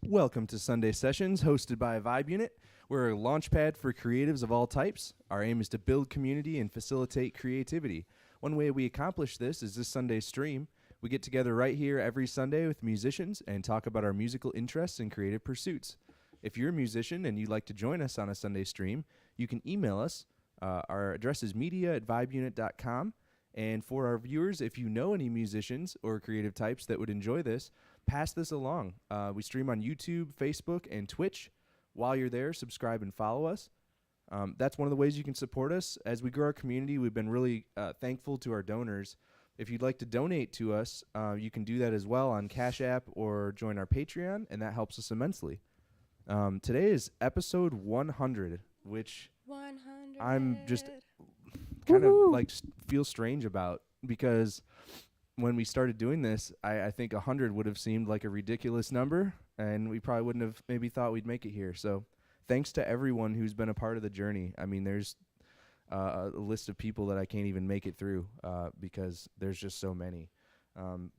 Welcome to Sunday Sessions, hosted by Vibe Unit. We're a launchpad for creatives of all types. Our aim is to build community and facilitate creativity. One way we accomplish this is this Sunday stream. We get together right here every Sunday with musicians and talk about our musical interests and creative pursuits. If you're a musician and you'd like to join us on a Sunday stream, you can email us. Our address is media@vibeunit.com. And for our viewers, if you know any musicians or creative types that would enjoy this, pass this along. We stream on YouTube, Facebook, and Twitch. While you're there, subscribe and follow us. That's one of the ways you can support us. As we grow our community, we've been really thankful to our donors. If you'd like to donate to us, you can do that as well on Cash App or join our Patreon, and that helps us immensely. Today is episode 100, which 100. I'm just kind of like feel strange about, because when we started doing this, I think 100 would have seemed like a ridiculous number, and we probably wouldn't have maybe thought we'd make it here. So thanks to everyone who's been a part of the journey. I mean, there's a list of people that I can't even make it through because there's just so many.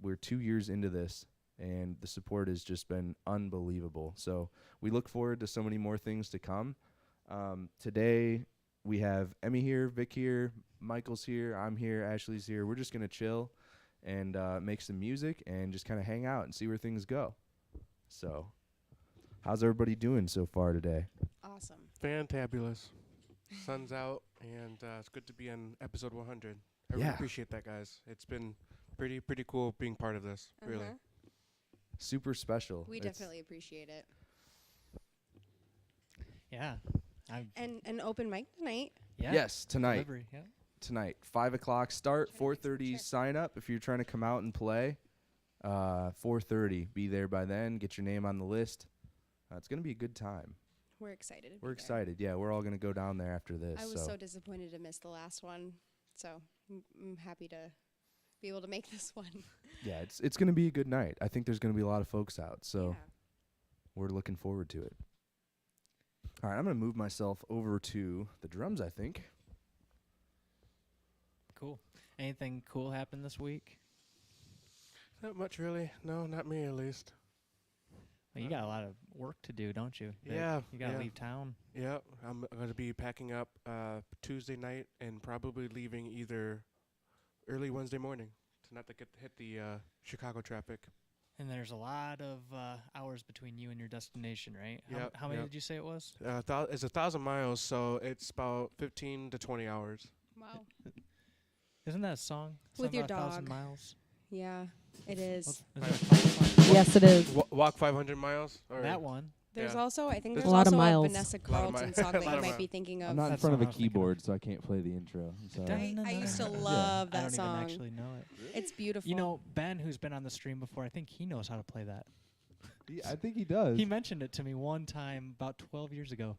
We're 2 years into this, and the support has just been unbelievable. So we look forward to so many more things to come. Today, we have Emmie here, Vic here, Michael's here, I'm here, Ashley's here. We're just going to chill and make some music and just kind of hang out and see where things go. So, how's everybody doing so far today? Awesome. Fantabulous. Sun's out, and it's good to be on episode 100. I really appreciate that, guys. It's been pretty cool being part of this, really. Super special. We definitely appreciate it. Yeah. And an open mic tonight. Yeah. Yes, tonight. Delivery, yeah. Tonight, 5 o'clock start, 4:30 sign up if you're trying to come out and play. 4:30, be there by then, get your name on the list. It's going to be a good time. We're excited. We're excited. Yeah, we're all going to go down there after this. I was so disappointed to miss the last one, so I'm happy to be able to make this one. Yeah, it's going to be a good night. I think there's going to be a lot of folks out, so Yeah. we're looking forward to it. All right, I'm going to move myself over to the drums, I think. Cool. Anything cool happened this week? Not much, really. No, not me, at least. Well, you got a lot of work to do, don't you? Vic? Yeah. You got to leave town. Yeah, I'm going to be packing up Tuesday night and probably leaving either early Wednesday morning to not to hit the Chicago traffic. And there's a lot of hours between you and your destination, right? How many Yep. did you say it was? It's 1,000 miles, so it's about 15 to 20 hours. Wow. Isn't that a song? With your 1,000 dog. miles? Yeah, it is. Yes, it is. Walk 500 miles? Or That one. There's Yeah. also, I think There's there's a lot of also miles. a Vanessa Lot of Carlton mi- song that lot you of might miles. be thinking of. I'm not in That's front of what a I was thinking keyboard, so I can't play the intro. So. I used to Yeah. love I that don't song. even actually know it. It's beautiful. You know, Ben, who's been on the stream before, I think he knows how to play that. I think he does. He mentioned it to me one time about 12 years ago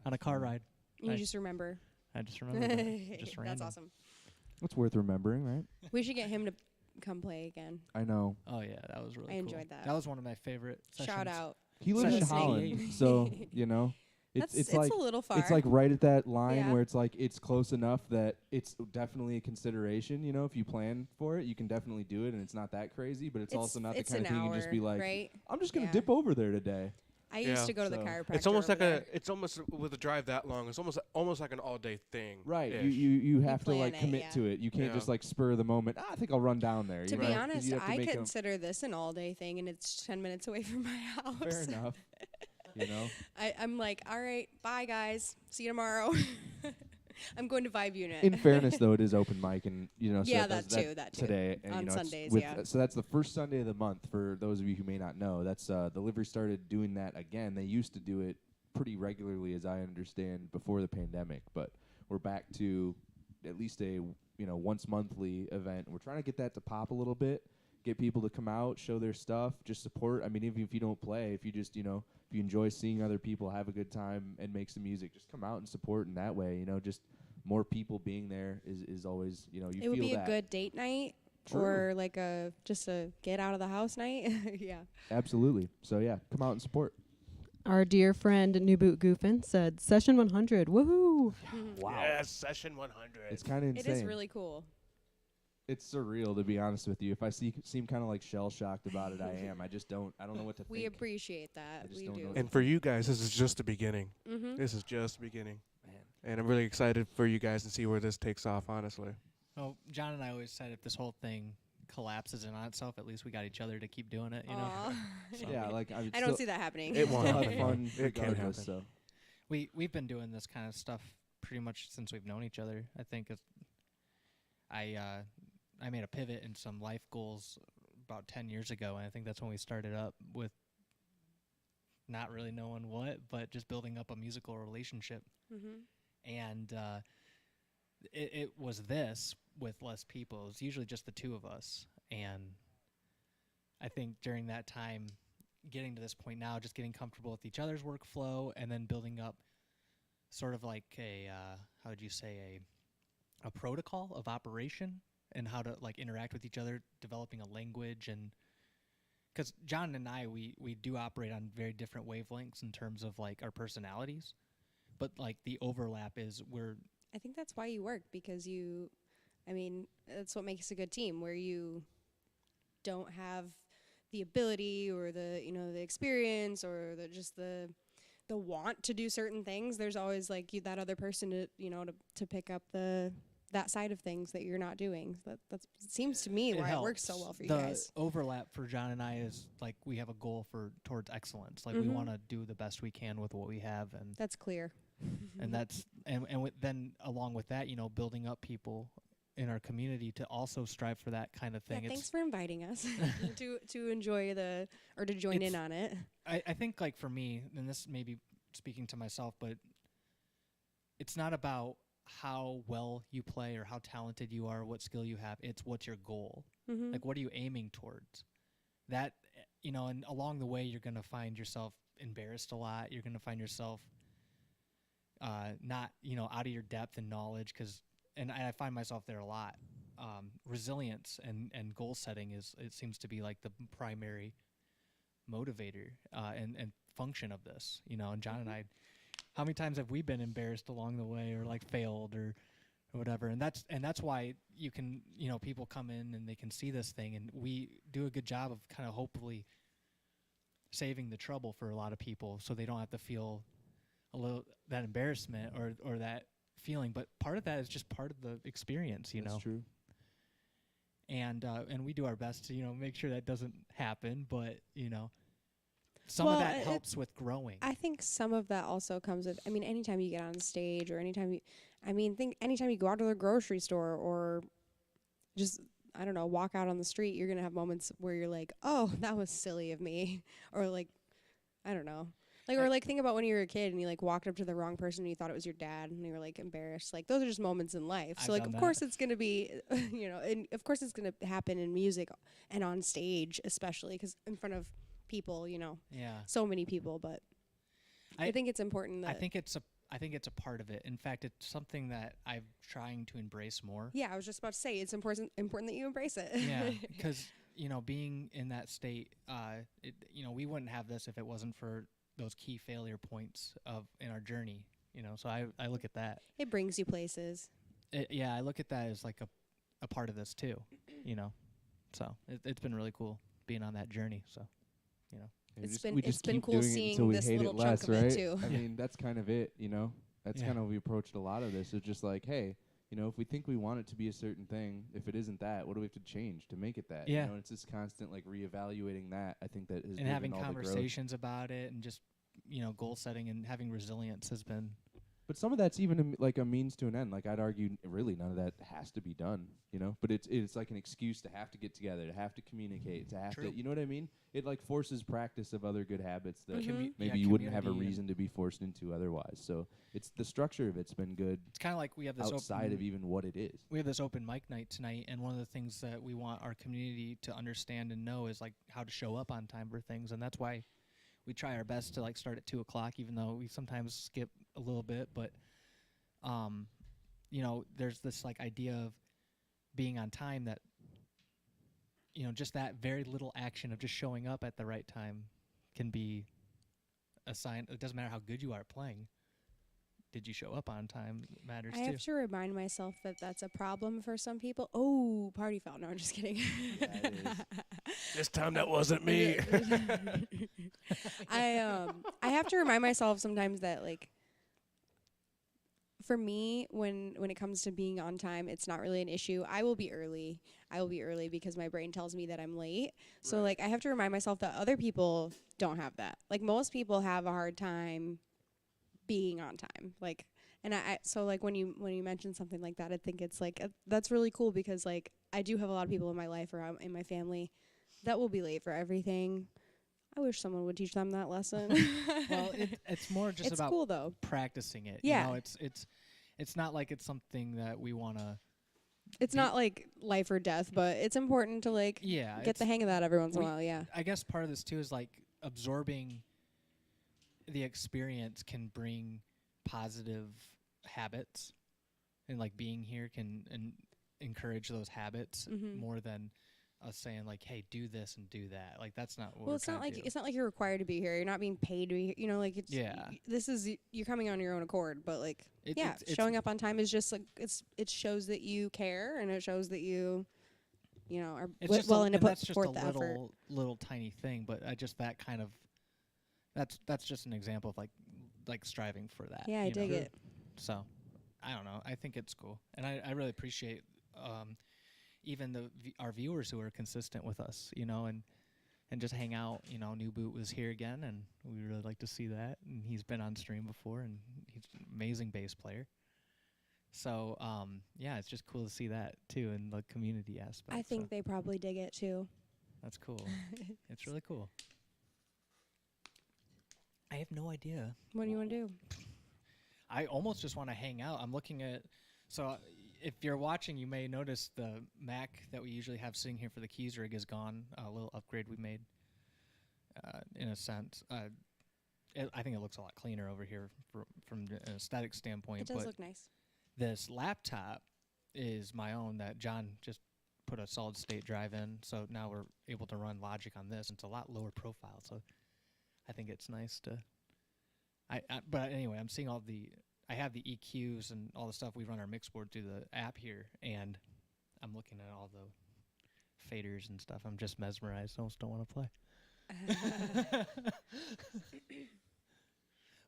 on a car ride. you I- just remember. I just remember that. Just That's random. awesome. It's worth remembering, right? We should get him to come play again. I know. Oh, yeah, that was really I cool. enjoyed that. That was one of my favorite sessions. Shout out. He lives in Listening. Holland, so you know, It's it's like a little far. it's like right at that line Yeah. where it's like it's close enough that it's definitely a consideration. You know, if you plan for it, you can definitely do it, and it's not that crazy. But it's also not the kind of thing you can just be like, right? I'm just gonna Yeah. dip over there today. I used to go to the So- chiropractor. It's almost over there. it's almost with a drive that long. It's almost like an all day thing. Right. ish. You have to plan like it, commit yeah. to it. You can't Yeah. just like spur of the moment. I think I'll run down there. To you be know? 'Cause honest, you have to I make 'em- consider this an all-day thing, and it's 10 minutes away from my house. Fair enough. You know. I'm like, all right, bye guys, see you tomorrow. I'm going to Vibe Unit. In fairness, though, it is open mic, and you know, so Yeah, it does that too. today, and On you know, it's Sundays, with, yeah. So that's the first Sunday of the month. For those of you who may not know, that's the Livery started doing that again. They used to do it pretty regularly, as I understand, before the pandemic, but we're back to at least a once monthly event. We're trying to get that to pop a little bit, get people to come out, show their stuff, just support. I mean, even if you don't play, if you just if you enjoy seeing other people have a good time and make some music, just come out and support in that way. Just more people being there is always, you it feel would be that. a good date night. True. Or like just a get out of the house night. Yeah. Absolutely. So yeah, come out and support. Our dear friend New Boot Goofin said, "Session 100, woohoo!" Wow. Yes, session 100. It's kind of It insane. is really cool. it's surreal, to be honest with you. If I seem kind of like shell shocked about it, I am. I just don't. I don't know what to We think. appreciate I that. just We don't know do. what And for you guys, this is just the beginning. Mm-hmm. This is just the beginning. Man. And I'm really excited for you guys to see where this takes off, honestly. Well, John and I always said if this whole thing collapses in on itself, at least we got each other to keep doing it. You know, Aw. So- Yeah, like I don't see that happening. It won't still have happen. fun It can't regardless. happen. So we've been doing this kind of stuff pretty much since we've known each other. I think I made a pivot in some life goals about 10 years ago, and I think that's when we started up with not really knowing what, but just building up a musical relationship. Mm-hmm. And it was this with less people. It was usually just the two of us. And I think during that time, getting to this point now, just getting comfortable with each other's workflow and then building up sort of like a, how would you say, a protocol of operation and how to like interact with each other, developing a language. And because John and I, we do operate on very different wavelengths in terms of like our personalities, but like the overlap is I think that's why you work, because that's what makes a good team, where you don't have the ability or the experience or the want to do certain things. There's always like that other person to pick up that side of things that you're not doing. So that seems to me why it works so well for you guys. The overlap for John and I is like we have a goal towards excellence. Like we want to do the best we can with what we have, and That's clear. then along with that, building up people in our community to also strive for that kind of thing. Yeah, thanks for inviting us to enjoy to join in on it. I think like for me, and this may be speaking to myself, but it's not about how well you play or how talented you are, what skill you have. It's what's your goal. Mm-hmm. Like what are you aiming towards? That, and along the way you're going to find yourself embarrassed a lot. You're going to find yourself not, out of your depth and knowledge, and I find myself there a lot. Resilience and goal setting it seems to be like the primary motivator and function of this, and John and I, how many times have we been embarrassed along the way or like failed or whatever? And that's why you can, people come in and they can see this thing, and we do a good job of kind of hopefully saving the trouble for a lot of people so they don't have to feel a little that embarrassment or that feeling. But part of that is just part of the experience, that's true. And we do our best to make sure that doesn't happen, but some of that helps with growing. I think some of that also comes with, anytime you get on stage or anytime anytime you go out to the grocery store or just, I don't know, walk out on the street, you're going to have moments where you're like, oh, that was silly of me. Or like, I don't know. Like, think about when you were a kid and you like walked up to the wrong person and you thought it was your dad and you were like embarrassed. Like, those are just moments in life. So like, of course it's going to be, and of course it's going to happen in music and on stage, especially because in front of people, so many people. But I think it's important that I think it's a part of it. In fact, it's something that I'm trying to embrace more. Yeah, I was just about to say it's important that you embrace it. Yeah, because being in that state, we wouldn't have this if it wasn't for those key failure points in our journey. So I look at that. It brings you places. I look at that as like a part of this too. So it's been really cool being on that journey. So It's just been keep cool doing it seeing until we this hate little it chunk less, of right? it too. I mean, that's kind of it, That's Yeah. kind of we approached a lot of this. It's just like, hey, if we think we want it to be a certain thing, if it isn't that, what do we have to change to make it that? Yeah. It's this constant like reevaluating that. I think that has and driven having all the growth. conversations about it and just goal setting and having resilience has been. But some of that's even like a means to an end. Like I'd argue, really none of that has to be done. But it's like an excuse to have to get together, to have to communicate, to have True. to. You know what I mean? It like forces practice of other good habits that maybe Yeah, you wouldn't have a community reason to be forced into otherwise. So it's the structure of it's been good It's kind of like we have this outside of even what it is. We have this open mic night tonight, and one of the things that we want our community to understand and know is like how to show up on time for things, and that's why we try our best to like start at 2:00, even though we sometimes skip a little bit. But there's this like idea of being on time that just that very little action of just showing up at the right time can be a sign. It doesn't matter how good you are at playing. did you show up on time matters I too. have to remind myself that that's a problem for some people. Oh, party foul. No, I'm just kidding. This time that wasn't me. I have to remind myself sometimes that, like, for me, when it comes to being on time, it's not really an issue. I will be early. Because my brain tells me that I'm late. So like I have to remind myself that other people don't have that. Like most people have a hard time being on time. Like, and I so like when you mention something like that, I think it's like that's really cool because like I do have a lot of people in my life or in my family that will be late for everything. I wish someone would teach them that lesson. Well, it's more just it's about cool though. practicing it. Yeah. You know, it's not like it's something that we want to. It's not like life or death, but it's important to like Yeah. get the hang of that every once in a while. Yeah. I guess part of this too is like absorbing the experience can bring positive habits, and like being here can encourage those habits Mhm. more than us saying like, "Hey, do this and do that." Like that's not what. Well, we're it's not trying to like do. it's not like you're required to be here. You're not being paid to be here. You know, like it's Yeah. This is you're coming on your own accord, but like It's showing up on time is just like it shows that you care and it shows that you know are willing to and put that's just forth a the effort. little tiny thing, but I just that kind of that's just an example of like striving for that. Yeah, I you dig know? it. So, I don't know. I think it's cool, and I really appreciate even our viewers who are consistent with us, you know, and just hang out. You know, New Boot was here again, and we really like to see that. And he's been on stream before, and he's an amazing bass player. So, yeah, it's just cool to see that too in the community aspect. I think so they probably dig it too. that's cool. It's really cool. I have no idea. What do you want to do? I almost just want to hang out. I'm looking at, so if you're watching, you may notice the Mac that we usually have sitting here for the keys rig is gone. A little upgrade we made, in a sense. I think it looks a lot cleaner over here from an aesthetic standpoint. It does but look nice. this laptop is my own that John just put a solid state drive in. So now we're able to run Logic on this. It's a lot lower profile. So I think it's nice to. But anyway, I'm seeing I have the EQs and all the stuff. We run our mix board through the app here, and I'm looking at all the faders and stuff. I'm just mesmerized. I almost don't want to play.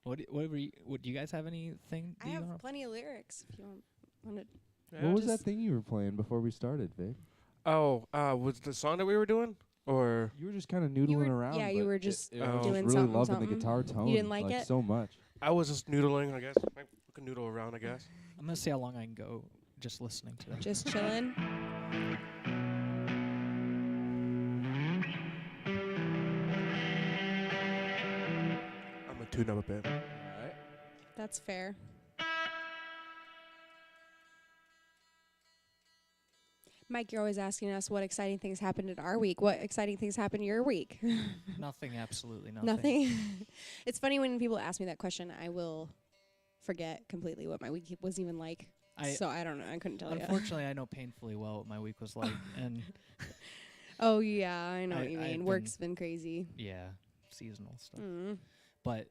What do you guys have anything? I have plenty of lyrics if you want to. What was that thing you were playing before we started, Vic? Oh, was the song that we were doing? Or You were just kind of noodling around. yeah, you but were just I was doing really something, loving something. the guitar tone. You didn't like it? so much. I was just noodling, I guess. I can noodle around, I guess. I'm gonna see how long I can go just listening to that. Just chilling. I'm gonna tune up a bit. All right. That's fair. Mike, you're always asking us what exciting things happened in our week. What exciting things happened your week? Nothing, absolutely nothing. Nothing. It's funny when people ask me that question, I will forget completely what my week was even like. So I don't know. I couldn't tell you. Unfortunately, I know painfully well what my week was like, and Oh yeah, I know what you I've mean. Work's been crazy. yeah, seasonal stuff. Mm. But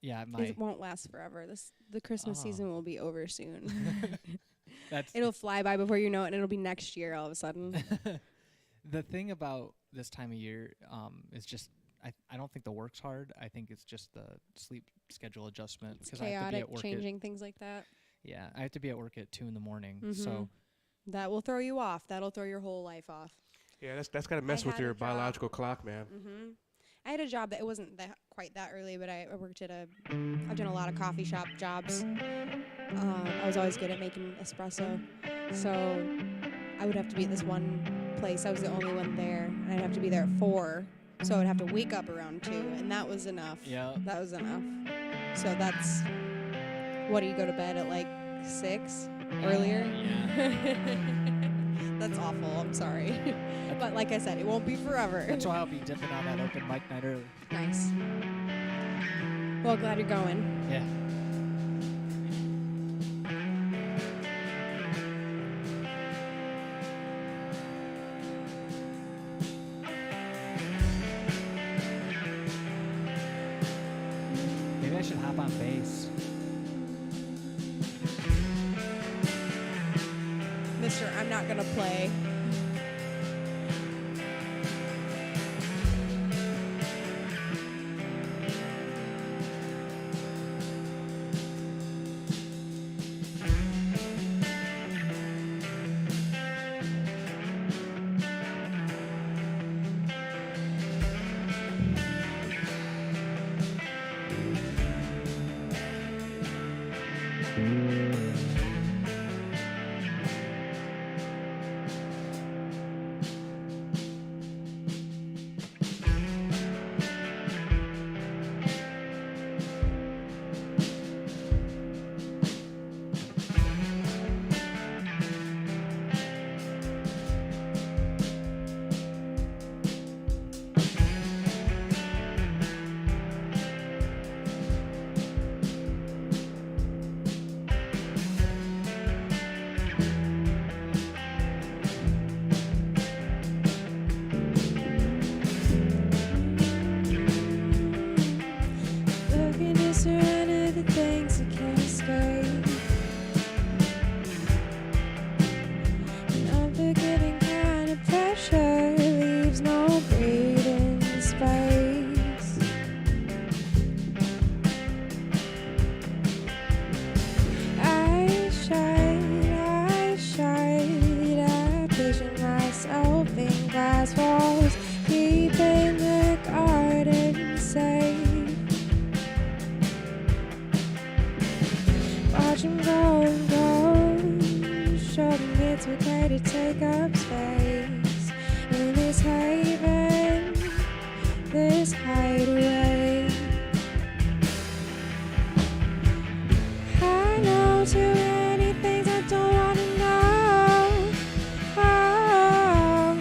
yeah, It won't last forever. The Christmas Oh. season will be over soon. that's It'll fly by before you know it, and it'll be next year all of a sudden. the thing about this time of year. Is just I don't think the work's hard. I think it's just the sleep schedule adjustment It's because I have to be chaotic, at work. changing things like that. Yeah, I have to be at work at 2 a.m. Mhm. So That will throw you off. That'll throw your whole life off. Yeah, that's gotta mess with had a your job. biological clock, man. Mm-hmm. I had a job that it wasn't quite that early, but I worked at I've done a lot of coffee shop jobs. I was always good at making espresso, so I would have to be at this one place. I was the only one there, and I'd have to be there at 4, so I'd have to wake up around 2, and that was enough. yeah, That was enough. So that's what do you go to bed at like 6 earlier? Yeah. That's awful. I'm sorry. But like I said, it won't be forever. That's why I'll be dipping on that open mic night early. Nice. Well, glad you're going. Yeah. Maybe I should hop on bass. sister, I'm not gonna play. Looking to surrender the things I can't escape. An unforgiving kind of pressure leaves no breathing space. I picture myself in glass walls, keeping the garden safe. Watch him go and go, showing it's okay to take up space in this haven, this hideaway. I know too many things I don't want to know. Oh,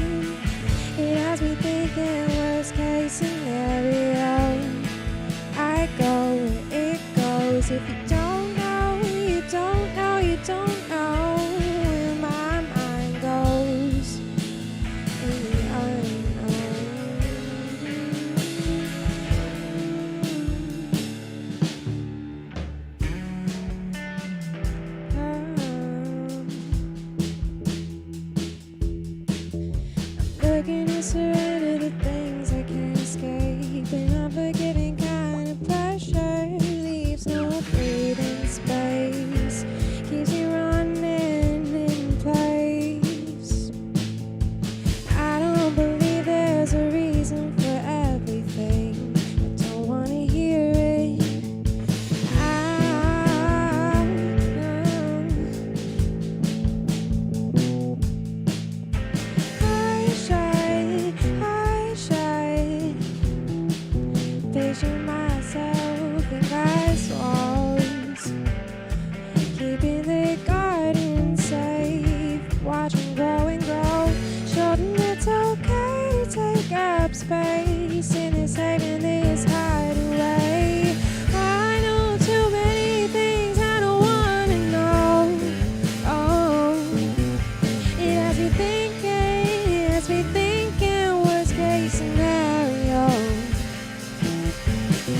it has me thinking worst case scenario. I go where it goes. If you don't know, you don't know, you don't know where my mind goes in the unknown. Looking to surrender the things I can't escape. An unforgiving kind of pressure leaves no breathing space. Keeps me running in place. I don't believe there's a reason for everything. I don't want to hear it. Picture myself in glass walls, keeping the garden safe. Watch 'em grow and grow, show them it's okay to take up space in this haven, this hideaway. I know too many things I don't want to know. Oh, it has me thinking worst case scenario.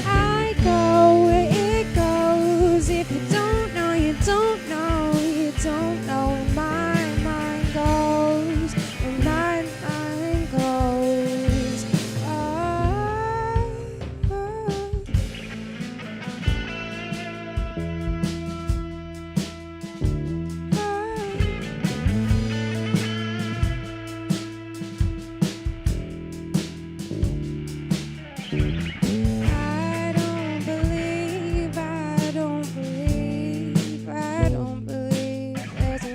I go where it goes. If you don't know, you don't know, you don't know where my mind goes, where my mind goes. Oh, I don't believe there's a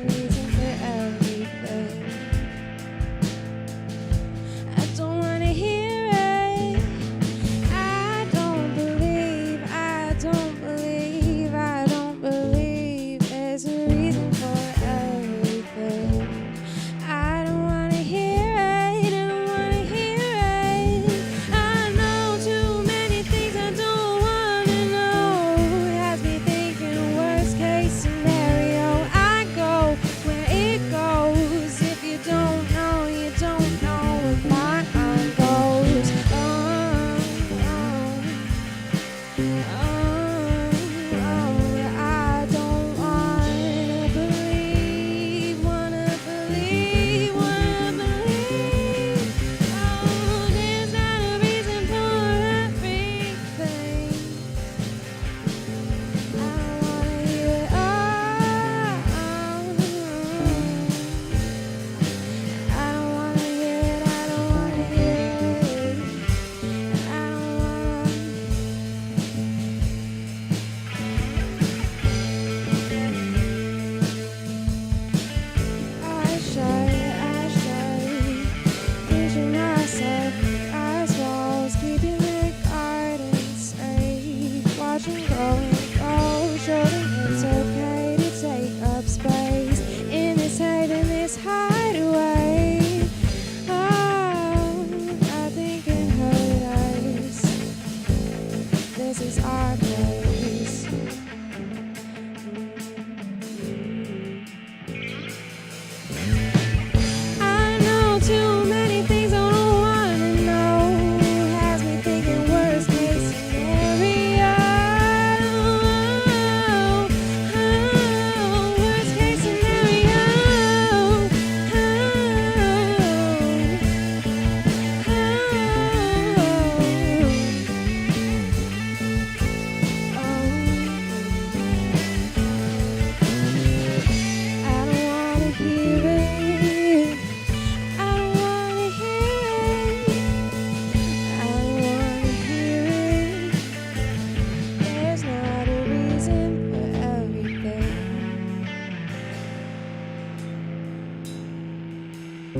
I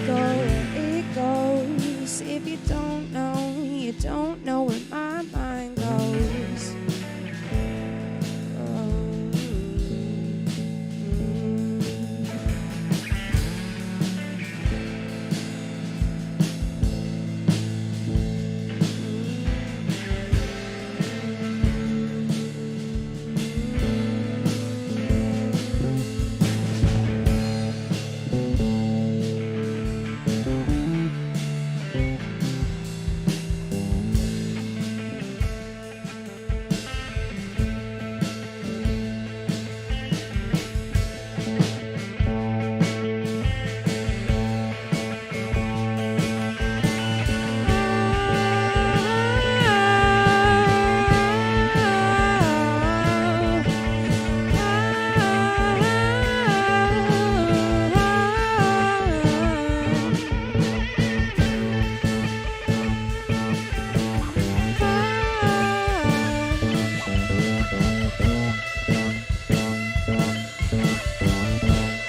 go where it goes. If you don't know, you don't know where my mind goes.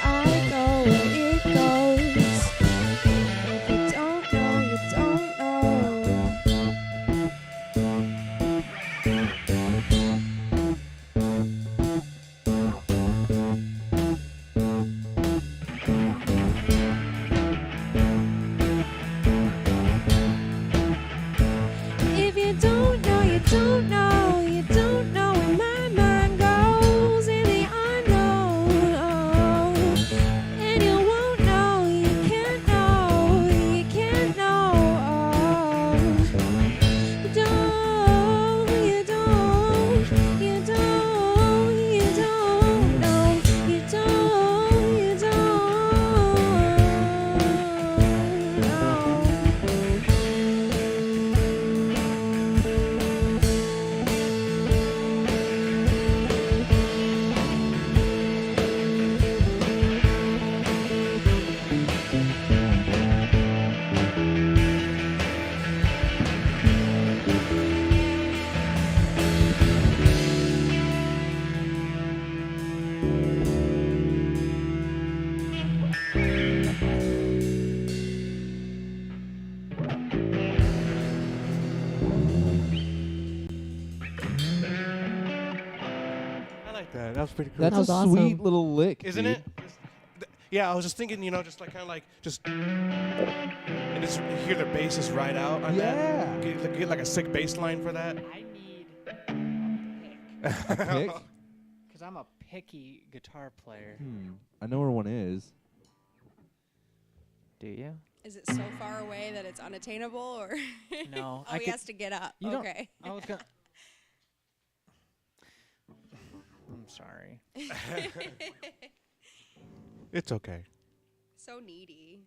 I go where it goes. If you don't know, you don't know. If you don't know, you don't know. You don't know where my mind goes in the unknown. And you won't know, you can't know, you can't know. You don't, you don't, you don't, you don't know, you don't, you don't I like that. That was pretty cool. That's That was a awesome. sweet little lick, Isn't dude. it? Yeah, I was just thinking, just like kind of like just, and just hear the bass just ride out on Yeah. that. Get like a sick bass line for that. I need a pick Pick? because I'm a picky guitar player. I know where one is. Do you? Is it so far away that it's unattainable, or No, oh, he has to get up? You don't- Okay. I was gonna. I'm sorry. It's okay. So needy,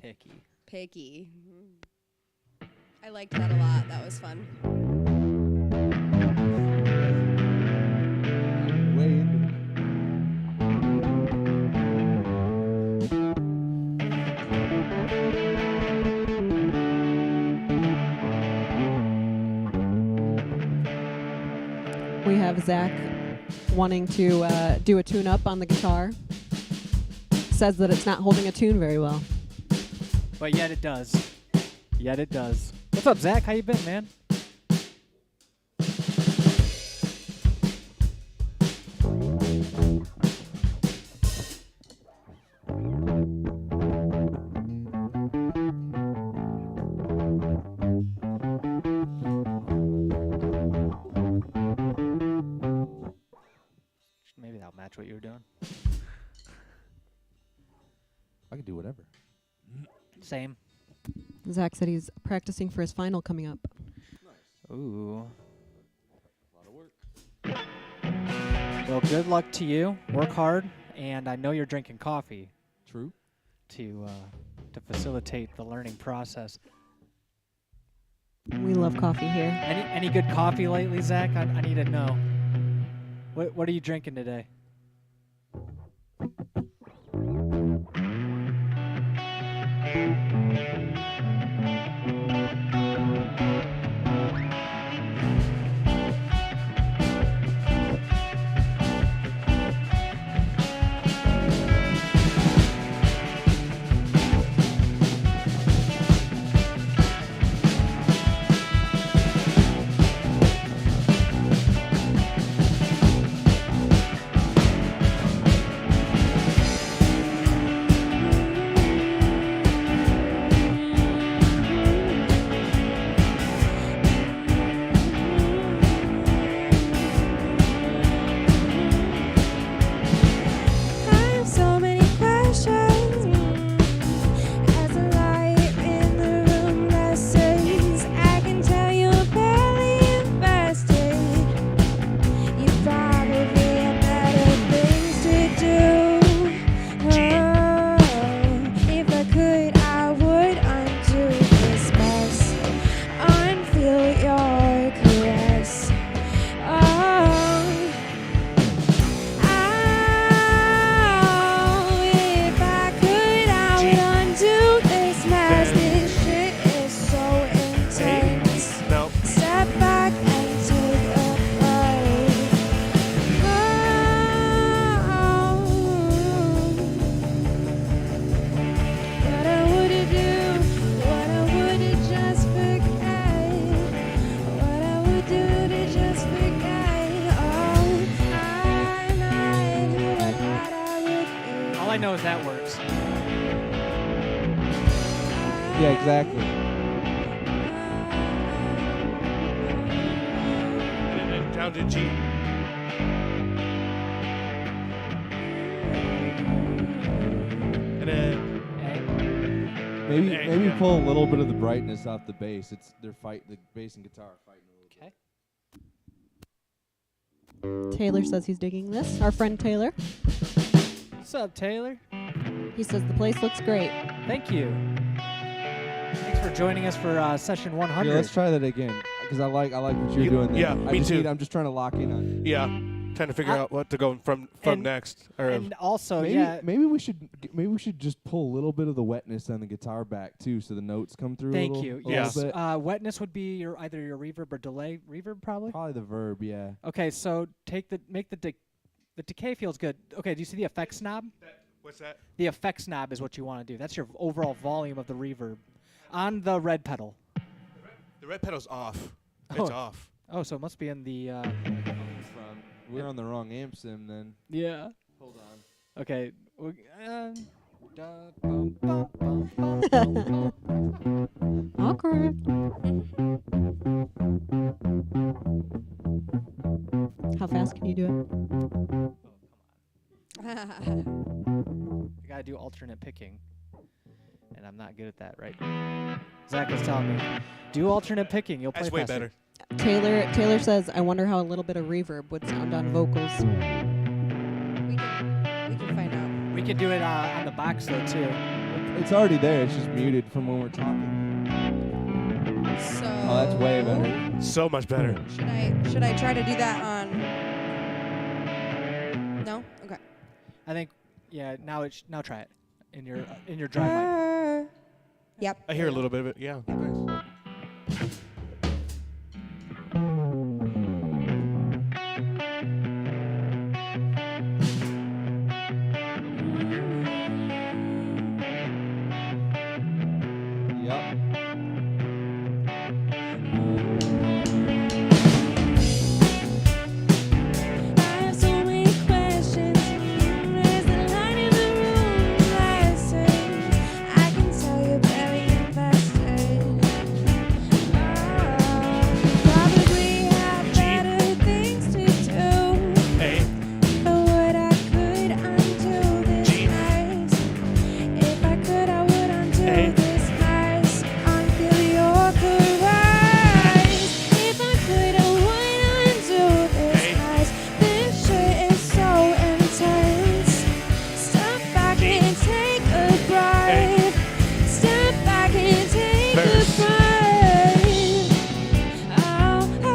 Picky. picky. I liked that a lot. That was fun. Way into We have Zach wanting to do a tune-up on the guitar. Says that it's not holding a tune very well. But yet it does. Yet it does. What's up, Zach? How you been, man? Maybe that'll match what you were doing. I can do whatever. Same. Zach said he's practicing for his final coming up. Ooh. A lot of work. Well, good luck to you. Work hard, and I know you're drinking coffee True. to facilitate the learning process. We love coffee here. Any good coffee lately, Zach? I need to know. What are you drinking today? Yeah, exactly. And then down to G. And then Maybe Hey, maybe yeah. pull a little bit of the brightness off the bass. The bass and guitar are fighting a little bit. Taylor says he's digging this. Our friend Taylor. What's up, Taylor? He says the place looks great. Thank you. Thanks for joining us for session 100. Yeah, let's try that again because I like what you're You- doing there. yeah, I me just too. I'm just trying to lock in on. yeah, trying to figure out what to go from and- next. Or and also, Maybe yeah, maybe we should just pull a little bit of the wetness on the guitar back too, so the notes come through. thank a little, you. a Yes. little bit. Wetness would be either your reverb or delay. Reverb, probably. Probably the verb, yeah. Okay, so make the decay feels good. Okay, do you see the effects knob? what's that? The effects knob is what you want to do. That's your overall volume of the reverb on the red pedal. The red pedal's off. Oh. It's off. Oh, so it must be in the. We're on the wrong amp sim then. Yeah. Hold on. Okay. Da, bum, bum, bum, bum, bum, bum. Awkward. How fast can you do You gotta do alternate picking, and I'm not good at that, right? Zach was telling me, do alternate picking. You'll play That's way faster. better. it? Taylor says, I wonder how a little bit of reverb would sound on vocals. We can find out. We could do it on the box though too. It's already there. It's just muted from when we're talking. So. Oh, that's way better. So much better. Should I try to do that on? No. Okay. I think, yeah. Now try it in your dry mic. Yep. I hear a little bit of it. Yeah. Nice. Yep. I have so many questions. There's a light in the room, lessons. I can tell you're very invested. Probably have better things to do. A. But what I could undo this mess. If I could, I would undo Hey. this mess until you're correct. If I could, I would undo this Hey. mess. This shit is so intense. Step back and take a breath. Step back and take Verse. a breath. Oh, oh,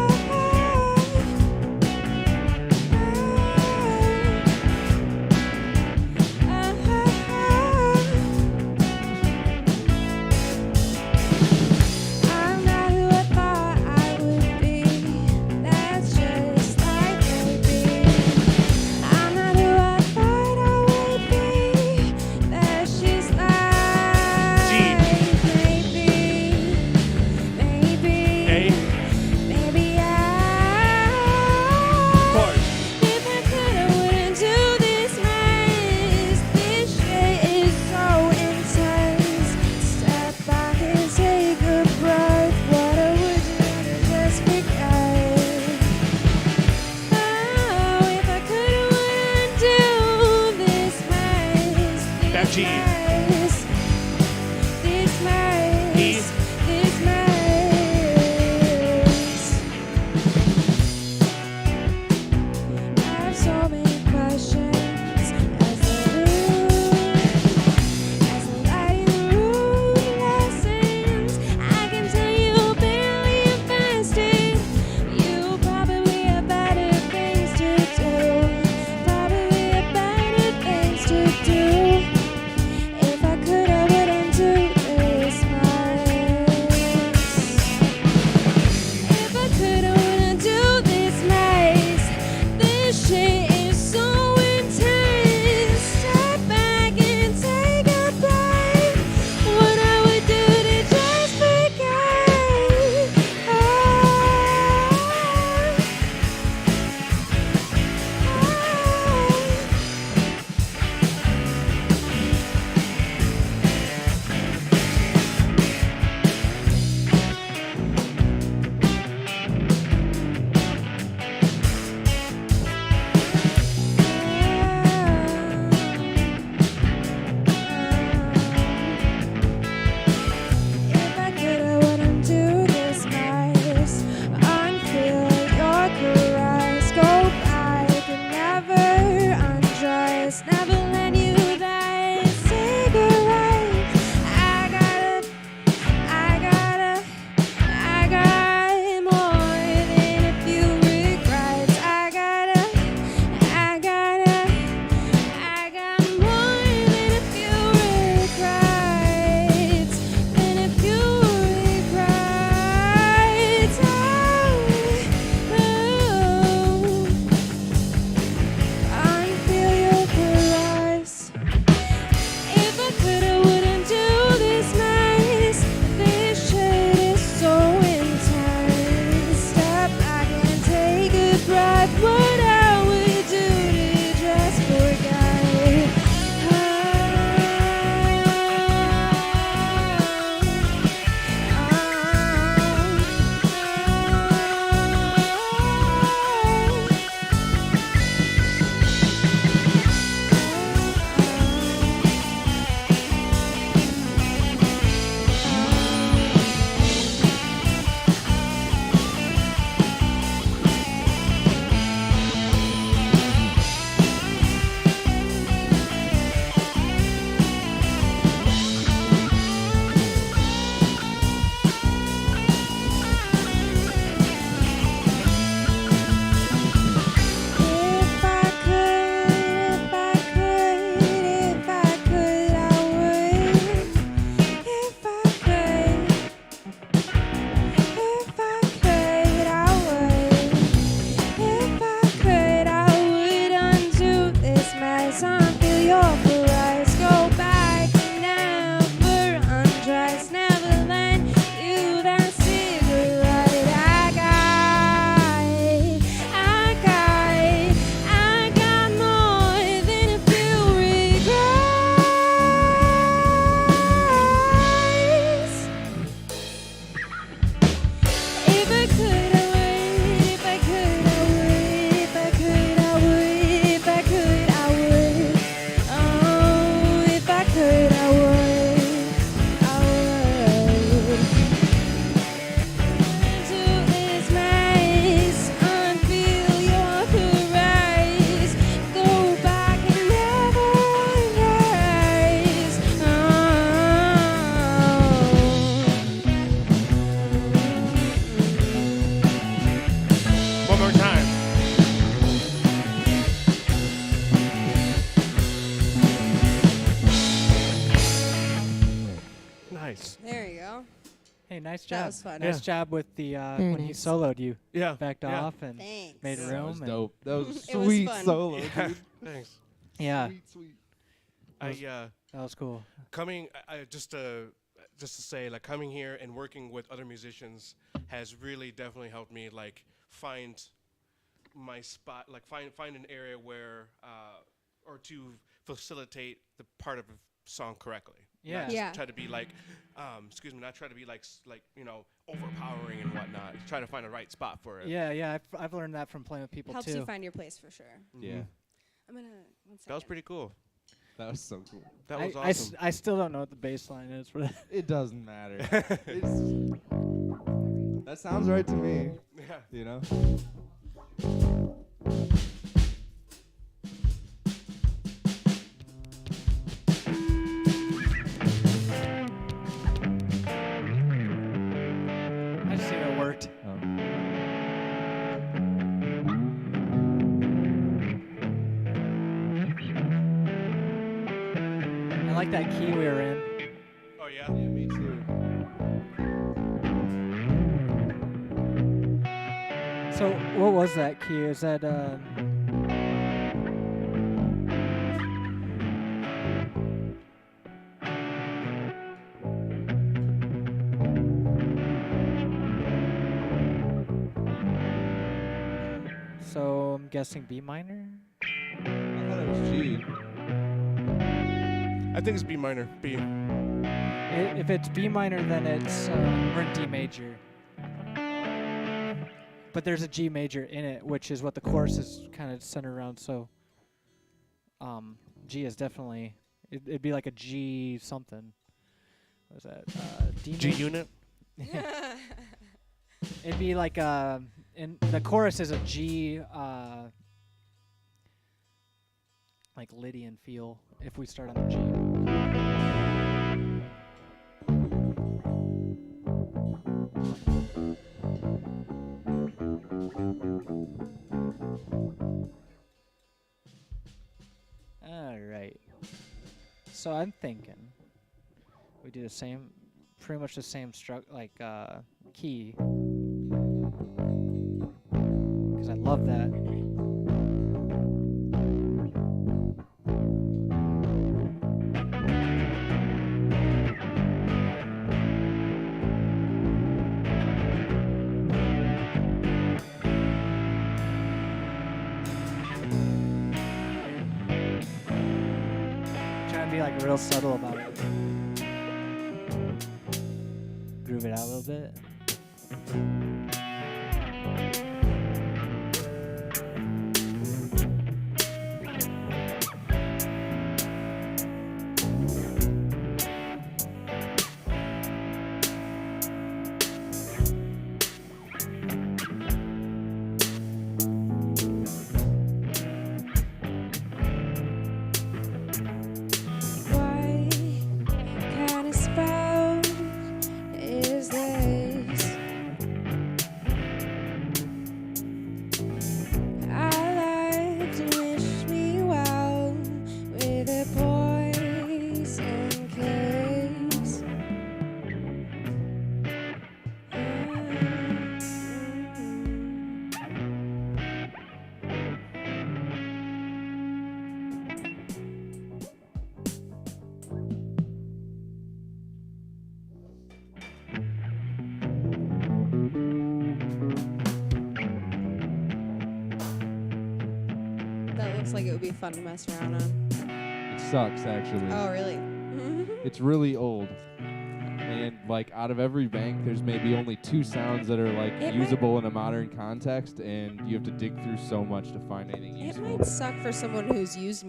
There you go. Hey, nice That job. was fun. Nice job with the Very when he nice. soloed you. Yeah. Backed yeah. off and Thanks. made Yeah. That room. was and dope. That was It was sweet fun. solo, Yeah. dude. Thanks. Yeah, Sweet. That was cool. Coming, just to say, like coming here and working with other musicians has really definitely helped me like find my spot, like find an area where or to facilitate the part of a song correctly. Yeah. Not just Yeah. try to be like, not try to be like overpowering and whatnot. Try to find a right spot for it. Yeah. I've learned that from playing with people Helps too. you find your place for sure. Yeah, I'm gonna. 1 second. That was pretty cool. that was so cool. That was I awesome. I still don't know what the bass line is for that. It doesn't matter. That sounds right to me. Yeah. You know. I just seen it worked. I like that key we were in. Oh yeah. Yeah, me too. So what was that key? Is that so I'm guessing B minor? I thought it was G. I think it's B minor. B. If it's B minor, then it's we're in D major. But there's a G major in it, which is what the chorus is kind of centered around. So G is definitely it'd be like a G something. What is that? D G major? unit. It'd be like in the chorus is a G like Lydian feel if we start on the G. All right. So I'm thinking we do the same, pretty much the same key. Because I love that. Trying to be like real subtle about it. Groove it out a little bit. What kind of spell is this? I like to wish me well with a poison kiss. That looks like it would be fun to mess around on. It sucks actually. Oh, really? It's really old. And like out of every bank, there's maybe only 2 sounds that are like It usable in a modern context, and you have to dig through so much to find anything It useful. might suck for someone who's used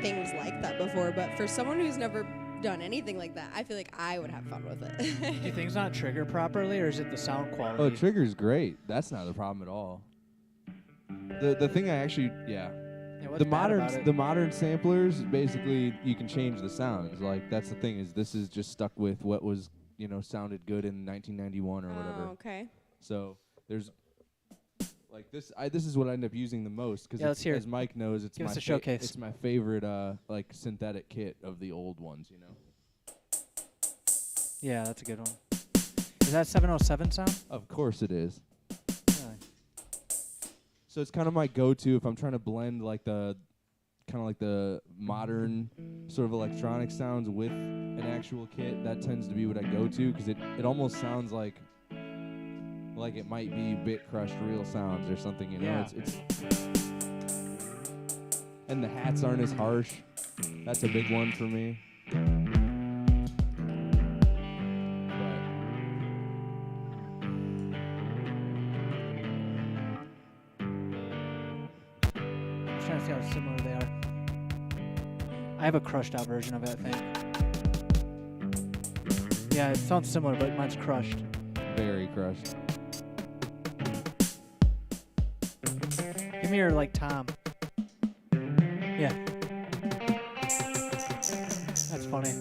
things like that before, but for someone who's never done anything like that, I feel like I would have fun with Do you it. think it's not triggered properly, or is it the sound quality? Oh, trigger's great. That's not a problem at all. The thing I actually Yeah, what's the bad modern about it? the modern samplers basically you can change the sounds. Like that's the thing is this is just stuck with what was sounded good in 1991 or whatever. Oh, okay. So there's like this. This is what I end up using the most because Yeah, let's hear it. as Mike knows, it's Give my us a showcase. It's my favorite like synthetic kit of the old ones. Yeah, that's a good one. Is that 707 sound? Of course it is. Really? So it's kind of my go-to if I'm trying to blend like the kind of like the modern sort of electronic sounds with an actual kit. That tends to be what I go to because it almost sounds like it might be bit crushed real sounds or something, you know. Yeah. It's and the hats aren't as harsh. That's a big one for me. I'm trying to see how similar they are. I have a crushed out version of it, I think. Yeah, it sounds similar, but mine's crushed. Very crushed. Give me your like Tom. Yeah. That's funny.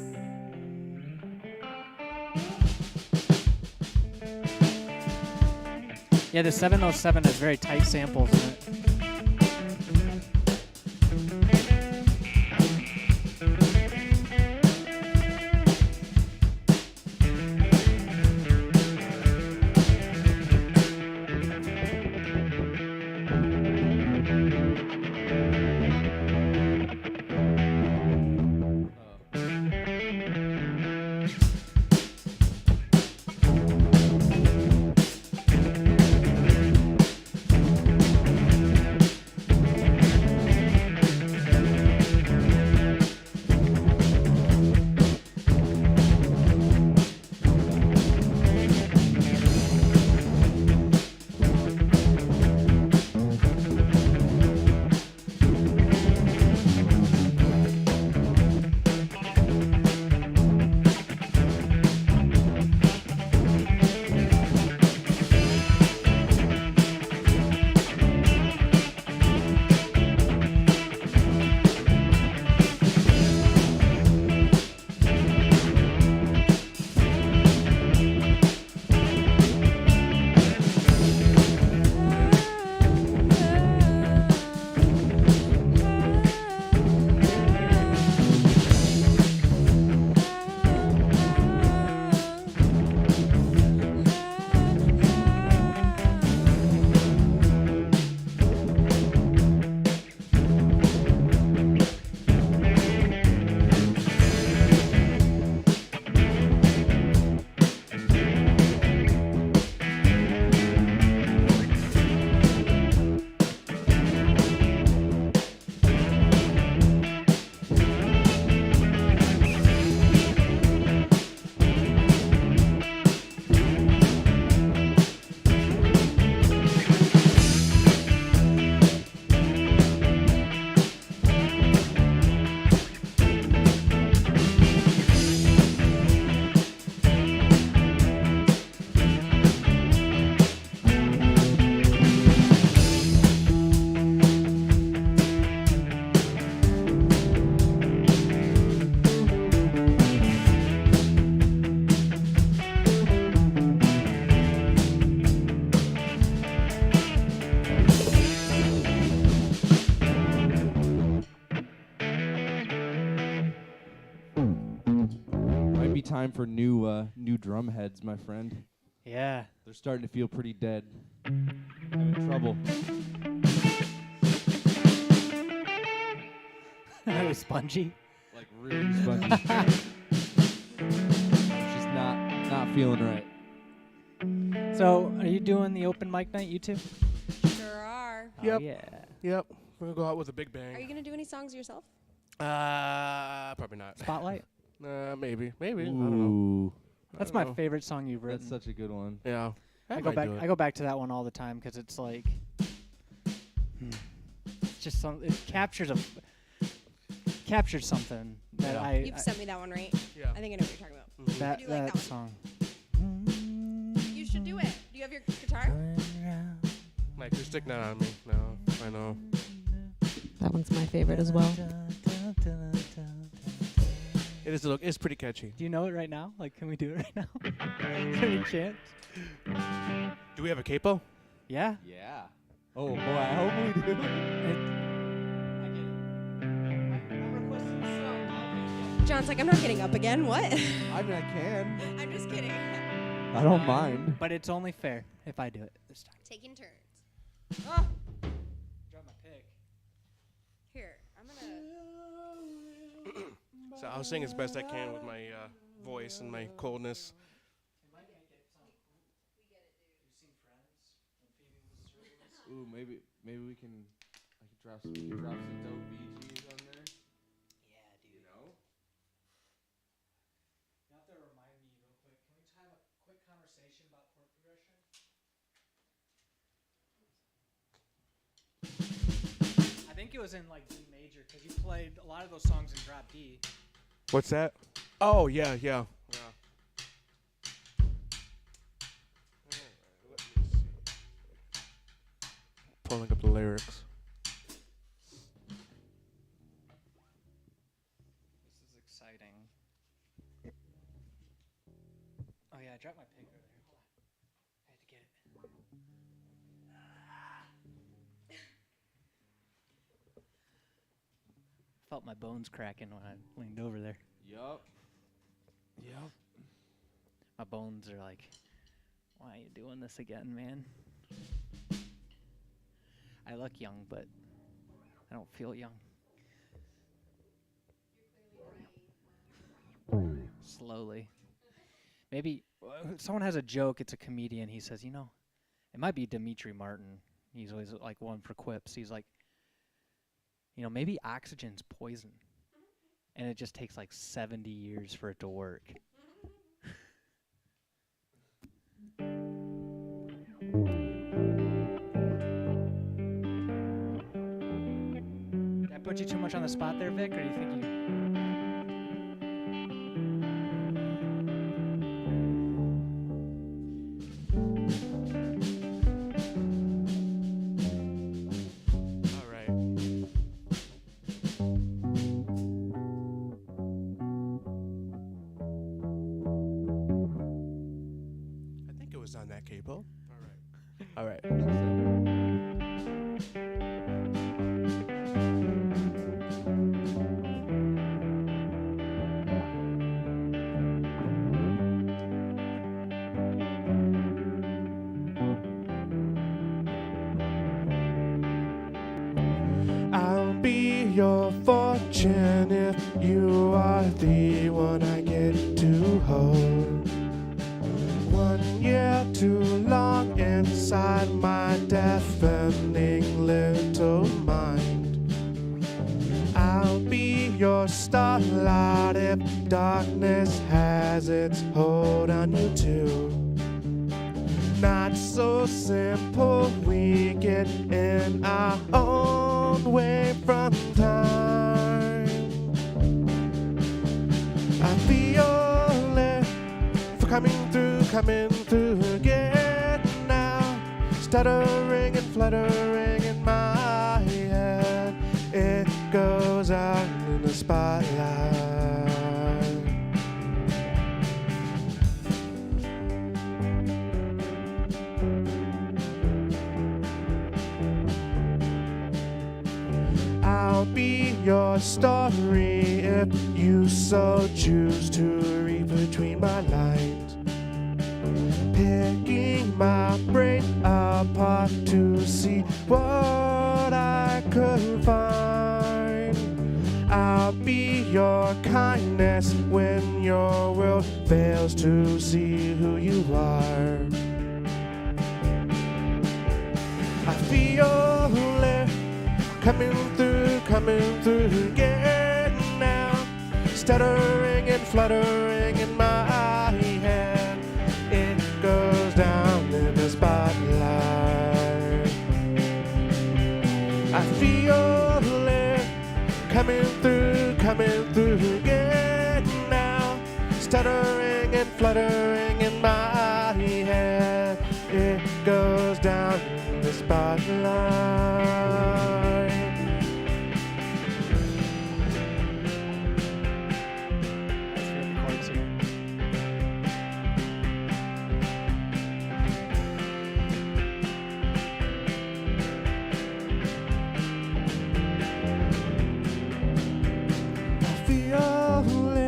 Yeah, the 707 has very tight samples in it. Time for new drum heads, my friend. Yeah. They're starting to feel pretty dead. I'm in trouble. That was spongy. Like really spongy. It's just not feeling right. So, are you doing the open mic night, you two? Sure are. Yep. Oh, yeah. Yep. We're gonna go out with a big bang. Are you gonna do any songs yourself? Probably not. Spotlight. Maybe. I don't know. Ooh, That's I my don't know. favorite song you've written. that's such a good one. Yeah. I go back to that one all the time because it's like, it's just it captures something that Yeah. You've sent me that one, right? Yeah. I think I know what you're talking about. Mhm. that do you like that that song. You should do it. Do you have your guitar? My acoustic? Not on me. No. I know. That one's my favorite as well. It is. It's pretty catchy. Do you know it right now? Like, can we do it right now? Is there any chance? Do we have a capo? Yeah. Yeah. Oh boy, I hope we do. I requested the song. John's like, I'm not getting up again. What? I mean, I can. I'm just kidding. I don't mind. But it's only fair if I do it this time. Taking turns. Drop my pick. Here, I'm gonna. So I'll sing as best I can with my voice and my coldness. Ooh, maybe we can. I could drop some. We can drop some dope BGs on there. Yeah, dude. You know. You have to remind me real quick. Can we just have a quick conversation about chord progression? I think it was in like D major because you played a lot of those songs in drop D. What's that? Oh, yeah. Pulling up the lyrics. This is exciting. Oh yeah, I dropped my pick over there. Hold on. I had to get it. Felt my bones cracking when I leaned over there. Yup. My bones are like, why are you doing this again, man? I look young, but I don't feel young. Slowly. Maybe someone has a joke. It's a comedian. He says, it might be Dimitri Martin. He's always like one for quips. He's like, maybe oxygen's poison. And it just takes like 70 years for it to work. Did I put you too much on the spot there, Vic, or do you think you... On that cable. All right. I'll be your fortune if you are the one I get to hold. 1 year too long inside my deafening little mind. I'll be your starlight if darkness has its hold on you too. Not so simple, we get in our own way from time. I feel it coming through again now. Stuttering and fluttering in my head. It goes out in the spotlight. I'll be your story if you so choose to read between my lines. Picking my brain apart to see what I could find. I'll be your kindness when your world fails to see who you are. I feel it coming through again now. Stuttering and fluttering in my head. It goes down in the spotlight. I feel it coming through again now. Stuttering and fluttering in my head. It goes down in the spotlight. I feel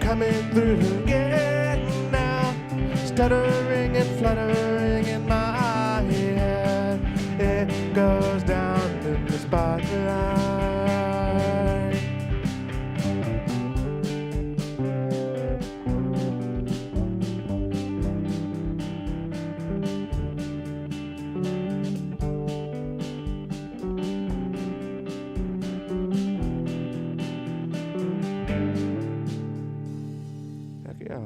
coming through again now, stuttering and fluttering in my head. It goes down in the spotlight. Heck yeah.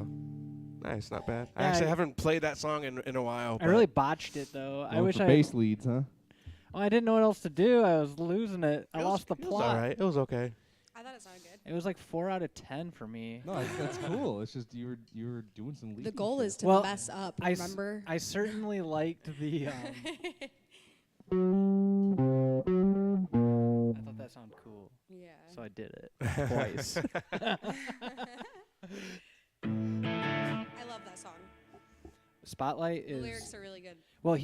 Nice, not bad. I Yeah, actually I- haven't played that song in a while. I but really botched it though. I Going wish for I. bass leads, huh? Oh, I didn't know what else to do. I was losing it. I it was- lost the it was plot. all right. It was okay. I thought it sounded good. It was like 4 out of 10 for me. No, that's cool. It's just you were doing some leads. The goal is to Well, mess up, I s- remember? I certainly liked the. I thought that sounded cool, yeah. so I did it twice. I love that song. Spotlight The is lyrics are really good. well.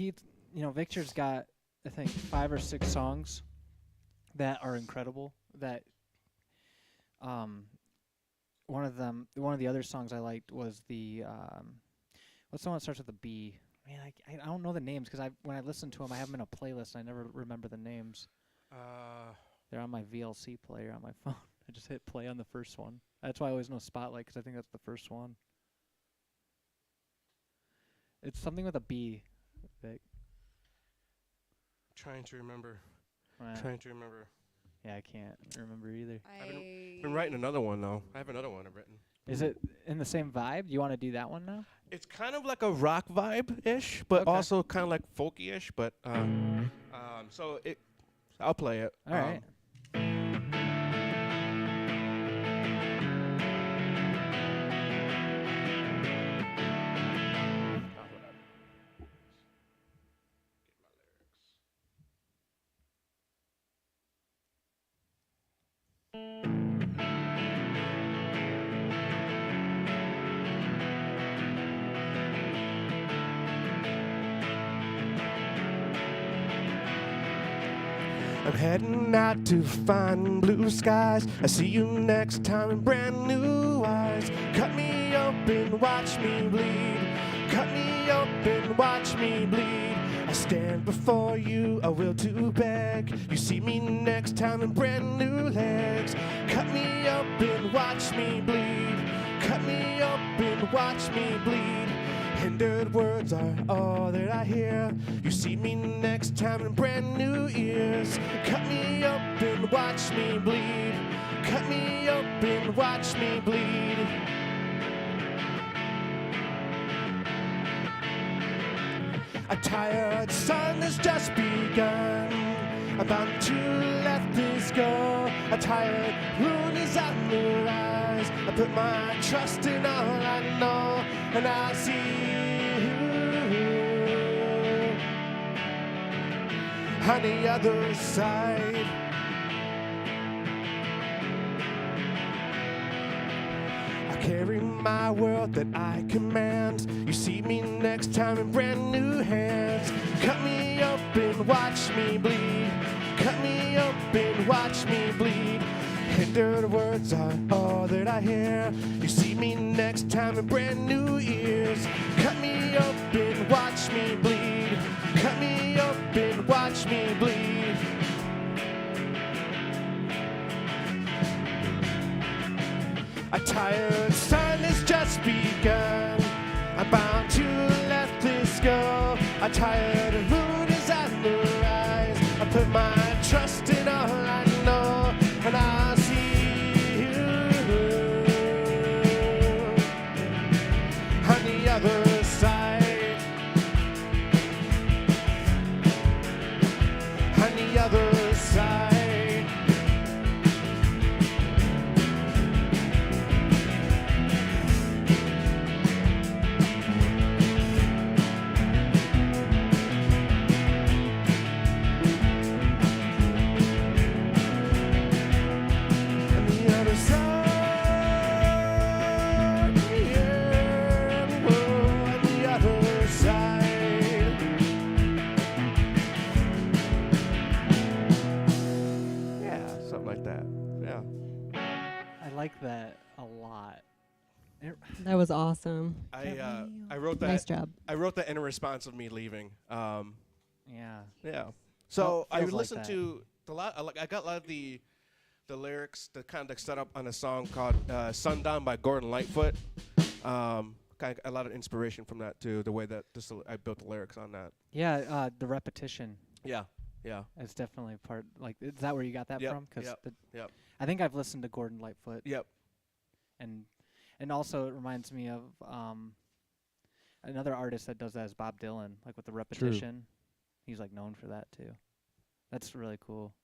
Victor's got I think 5 or 6 songs that are incredible. That one of the other songs I liked was the what's the one that starts with a B? Man, I don't know the names because when I listen to them, I have them in a playlist. And I never remember the names. They're on my VLC player on my phone. I just hit play on the first one. That's why I always know Spotlight because I think that's the first one. It's something with a B. Vic. Trying to remember. Uh, Trying to remember. yeah, I can't remember either. I Been writing another one though. I have another one I've written. Is it in the same vibe? Do you want to do that one now? It's kind of like a rock vibe-ish, but Okay. also kind of like folky-ish. But so it, I'll play it. All right. I'm heading out to find blue skies. I see you next time in brand new eyes. Cut me open, watch me bleed. Cut me open, watch me bleed. I stand before you, a will to beg. You see me next time in brand new legs. Cut me open, watch me bleed. Cut me open, watch me bleed. Hindered words are all that I hear. You see me next time in brand new ears. Cut me open, watch me bleed. Cut me open, watch me bleed. A tired sun has just begun. I'm bound to let this go. A tired moon is on the rise. I put my trust in all I know, and I see you on the other side. I carry my world that I command. You see me next time in brand new hands. Cut me open, watch me bleed. Cut me open, watch me bleed. Hindered words are all that I hear. You see me next time in brand new ears. Cut me open, watch me bleed. Cut me open, watch me bleed. A tired sun has just begun. I'm bound to let this go. A tired moon is on the rise. I put my trust in all I know, and I see you on the other side. On the other side. That was awesome. I wrote that. Nice job. I wrote that in a response of me leaving. Yeah. Yeah. So I feels like listened that. to the lot. I got a lot of the lyrics, the kind of set up on a song called "Sundown" by Gordon Lightfoot. Kind of a lot of inspiration from that too. The way that I built the lyrics on that. Yeah, the repetition Yeah. Yeah. is definitely a part. Like, is that where you got that Yep, from? 'Cause yep, the yep. I think I've listened to Gordon Lightfoot, Yep. and also it reminds me of another artist that does that is Bob Dylan, like with the repetition. He's like known for that too. That's really cool.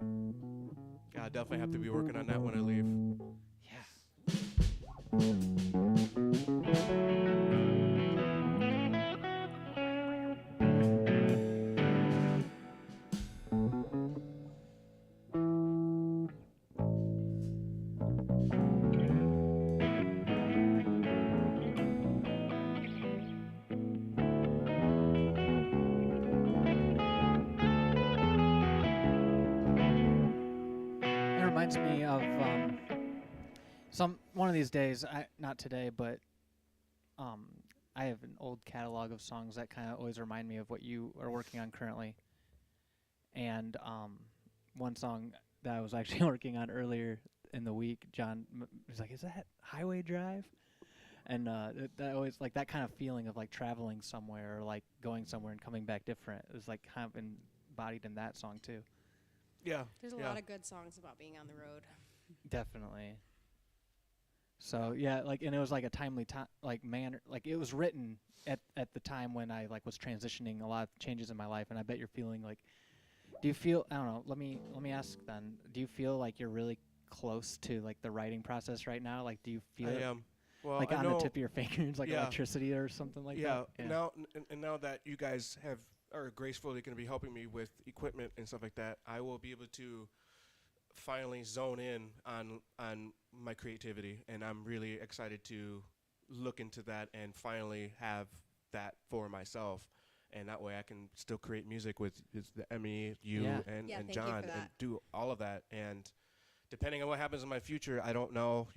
Yeah, I definitely have to be working on that when I leave. Yeah. It reminds me of one of these days. Not today, but I have an old catalog of songs that kind of always remind me of what you are working on currently. And one song that I was actually working on earlier in the week, John was like, "Is that Highway Drive?" And that always, like, that kind of feeling of like traveling somewhere or like going somewhere and coming back different is like kind of embodied in that song too. Yeah. There's a yeah. lot of good songs about being on the road. Definitely. So yeah, like, and it was like a timely manner. Like, it was written at the time when I like was transitioning a lot of changes in my life, and I bet you're feeling like, do you feel? I don't know. Let me ask then. Do you feel like you're really close to like the writing process right now? Like, do you feel I it, am. Well, like I on know, the tip of your fingers, like yeah. electricity or something like yeah. that? Now and now that you guys are gracefully going to be helping me with equipment and stuff like that, I will be able to finally zone in on my creativity, and I'm really excited to look into that and finally have that for myself, and that way I can still create music with the Emmy, you, Yeah. and Yeah, thank you John, for and that. do all of that. And depending on what happens in my future, I don't know.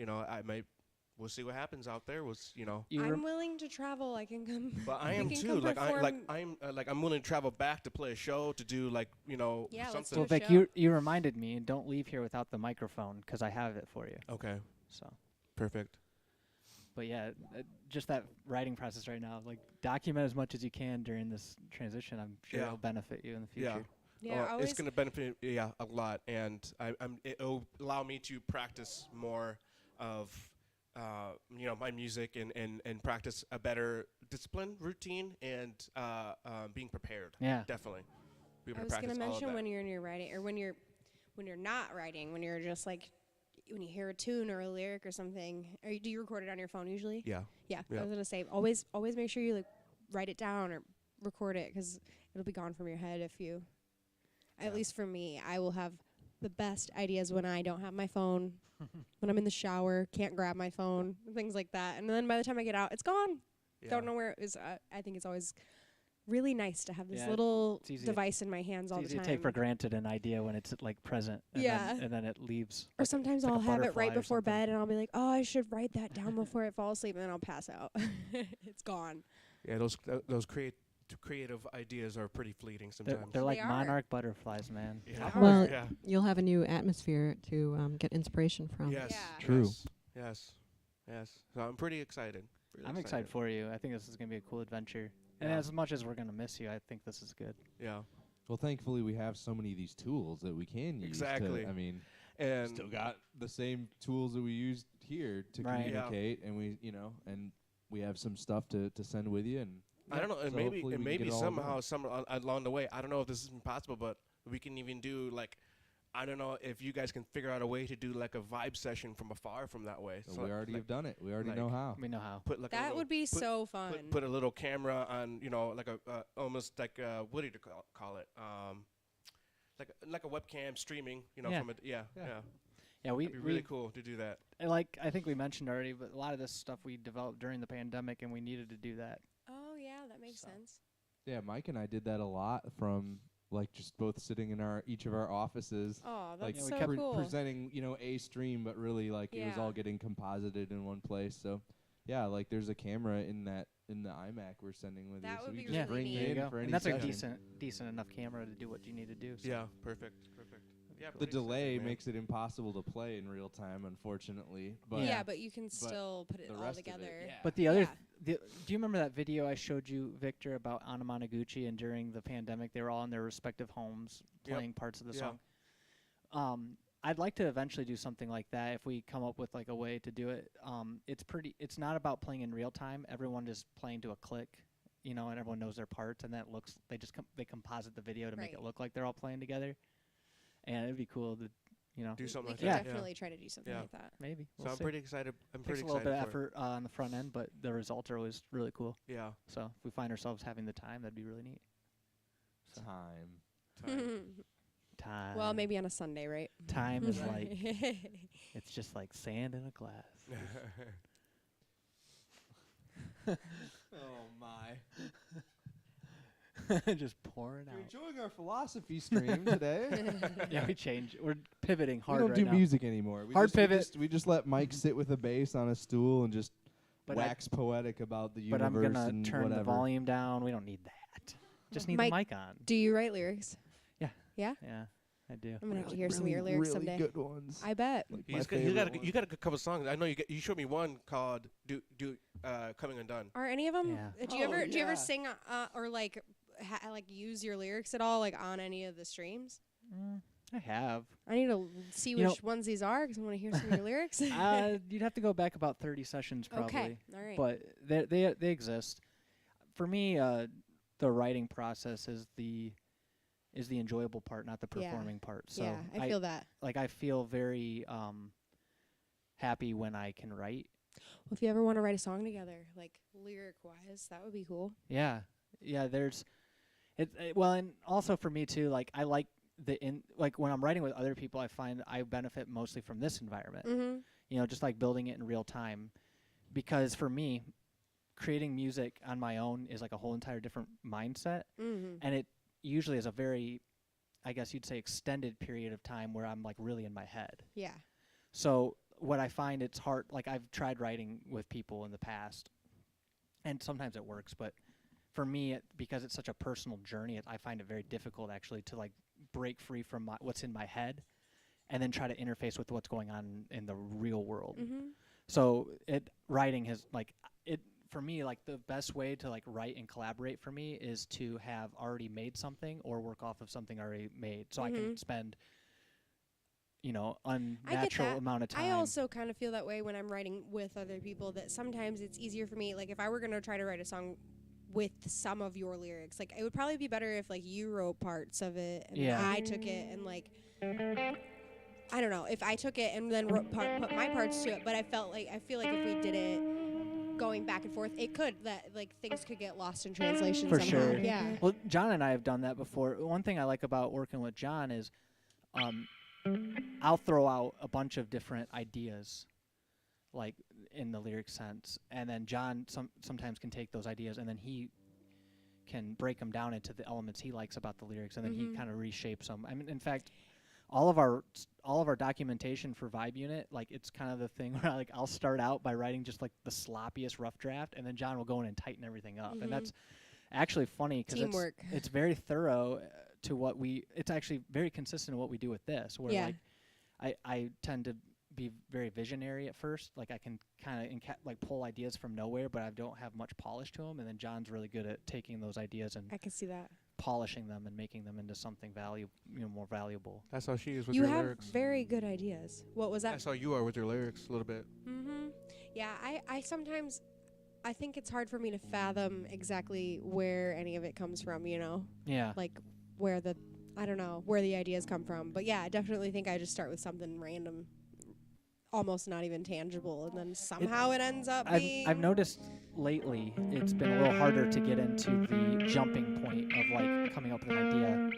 We'll see what happens out there. I'm willing to travel. I can come. But I we am can too. come perform. I'm willing to travel back to play a show, to do Yeah, let's something. do Well, a Vic, show. you reminded me, and don't leave here without the microphone because I have it for you. Okay, So. perfect. But yeah, just that writing process right now, like, document as much as you can during this transition. I'm sure Yeah. it'll benefit you in the Yeah. future. Yeah, Well, always. it's going to benefit a lot, and it'll allow me to practice more of my music and practice a better discipline, routine, and being prepared. Yeah. Definitely. Be able I to was gonna practice all of mention that. when you're in your writing, or when you're not writing, when you're just like when you hear a tune or a lyric or something. Do you record it on your phone usually? Yeah. Yeah. Yeah. I was gonna say always make sure you like write it down or record it, because it'll be gone from your head if you. At least for me, I will have the best ideas when I don't have my phone, when I'm in the shower, can't grab my phone, things like that. And then by the time I get out, it's gone. Yeah. Don't know where it is. I think it's always really nice to have this Yeah, little it's easy device in my hands all It's the easy time. to take for granted an idea when it's like present. And Yeah. Then, and then it leaves. Or sometimes like a I'll have it butterfly right or before something. bed, and I'll be like, oh, I should write that down before I fall asleep, and then I'll pass out. It's gone. Yeah, those creative ideas are pretty fleeting They're, sometimes. they're like They are. monarch butterflies, man. Yeah. Well, Yeah. you'll have a new atmosphere to get inspiration from. Yes. Yeah. True. Yes. Yes. So I'm pretty excited. Really I'm excited for you. I think this is going to be a cool adventure. And Yeah. as much as we're going to miss you, I think this is good. Yeah. Well, thankfully we have so many of these tools that we can use. Exactly. I mean, And still got the same tools that we used here to Right. Yeah. communicate, and and we have some stuff to send with you. And I don't know, and so maybe hopefully we can maybe get it all somehow done. along the way, I don't know if this is possible, but we can even do like, I don't know if you guys can figure out a way to do like a vibe session from afar from that way. So we already have done it. We already like- know how. We know how. Put like a That little, would be put- so fun. put a little camera on, like a almost like what do you call it? Like a webcam streaming, Yeah. from a Yeah. Yeah, It'd be really cool to do that. like, I think we mentioned already, but a lot of this stuff we developed during the pandemic, and we needed to do that. Oh yeah, that makes So. sense. Yeah, Mike and I did that a lot from like just both sitting in each of our offices, Oh, like that's we so kept cool. presenting, a stream, but really like it was all Yeah. getting composited in one place. So yeah, like there's a camera in the iMac we're sending with That you, so would we be just Yeah, bring really you there you in go. for any And that's a session. decent enough camera to do what you need to do. So. Yeah, perfect. Yeah, The pretty delay excited, man. makes it impossible to play in real time, unfortunately. But yeah, but you can still put it the all rest of it, together. yeah. But the other, Yeah. do you remember that video I showed you, Victor, about Anamanaguchi? And during the pandemic, they were all in their respective homes Yep. playing parts of the Yeah. song. I'd like to eventually do something like that if we come up with like a way to do it. It's not about playing in real time. Everyone just playing to a click, and everyone knows their parts, and that looks. They just they composite the video to make it Right. look like they're all playing together. And it'd be cool to, Do something We like can that. definitely try to do something Yeah. like that. maybe. So We'll I'm see. pretty excited. I'm Takes pretty a little excited bit of for it. effort on the front end, but the results are always really cool. Yeah. So if we find ourselves having the time, that'd be really neat. So. time. Time. Well, maybe on a Sunday, right? Time is like it's just like sand in a glass. Oh my! Just pouring You're out. enjoying our philosophy stream today. Yeah, we're pivoting We hard don't right do now. music anymore. We Hard just, pivot. We just let Mike sit with a bass on a stool and just But wax poetic about the But universe I'm gonna and turn whatever. the volume down. We don't need that. Just need Mike, the mic on. Do you write lyrics? Yeah, I do. I'm gonna have to hear some of your lyrics really someday. good ones. I bet. Like You my got favorite you one. got a good couple songs. I know you showed me one called Coming Undone. Are any of them? Yeah. Do you Oh, ever yeah. sing or like use your lyrics at all, like on any of the streams? I have. I need to see You know- which ones these are because I want to hear some of your lyrics. You'd have to go back about 30 sessions probably. Okay, all right. But they exist. For me, the writing process is the enjoyable part, not the Yeah. performing part. So yeah, I feel that. I feel very happy when I can write. Well, if you ever want to write a song together, like lyric wise, that would be cool. Yeah. There's well, and also for me too, like I like like when I'm writing with other people, I find I benefit mostly from this environment. Mm-hmm. Just like building it in real time, because for me, creating music on my own is like a whole entire different mindset, Mm-hmm. and it usually is a very, I guess you'd say, extended period of time where I'm like really in my head. Yeah. So what I find it's hard, like I've tried writing with people in the past, and sometimes it works, but for me, because it's such a personal journey, I find it very difficult actually to like break free from what's in my head and then try to interface with what's going on in the real world. Mm-hmm. So writing has like it for me, like the best way to like write and collaborate for me is to have already made something or work off of something already made, so I can spend unnatural that. amount of time. I also kind of feel that way when I'm writing with other people, that sometimes it's easier for me, like if I were going to try to write a song with some of your lyrics, like it would probably be better if like you wrote parts of it and Yeah. I took it and like I don't know, if I took it and then put my parts to it, but I feel like if we did it going back and forth, it could things could get lost in translation For somehow. sure. Yeah. Well, John and I have done that before. One thing I like about working with John is I'll throw out a bunch of different ideas, like in the lyric sense, and then John sometimes can take those ideas and then he can break them down into the elements he likes about the lyrics, and then he kind of reshapes them. I mean, in fact, all of our documentation for Vibe Unit, like it's kind of the thing where like I'll start out by writing just like the sloppiest rough draft, and then John will go in and tighten everything up, and that's actually funny because Teamwork. it's very thorough to what it's actually very consistent to what we do with this, where Yeah. like I tend to be very visionary at first, like I can kind of like pull ideas from nowhere, but I don't have much polish to them, and then John's really good at taking those ideas and I can see that. polishing them and making them into something more valuable. That's how she is with You your have lyrics. very good ideas. What was that? That's how you are with your lyrics a little bit. Mm-hmm. Yeah, I sometimes I think it's hard for me to fathom exactly where any of it comes from, Yeah. like where the ideas come from. But yeah, I definitely think I just start with something random, almost not even tangible, and then somehow it ends up being I've noticed lately it's been a little harder to get into the jumping point of like coming up with an idea.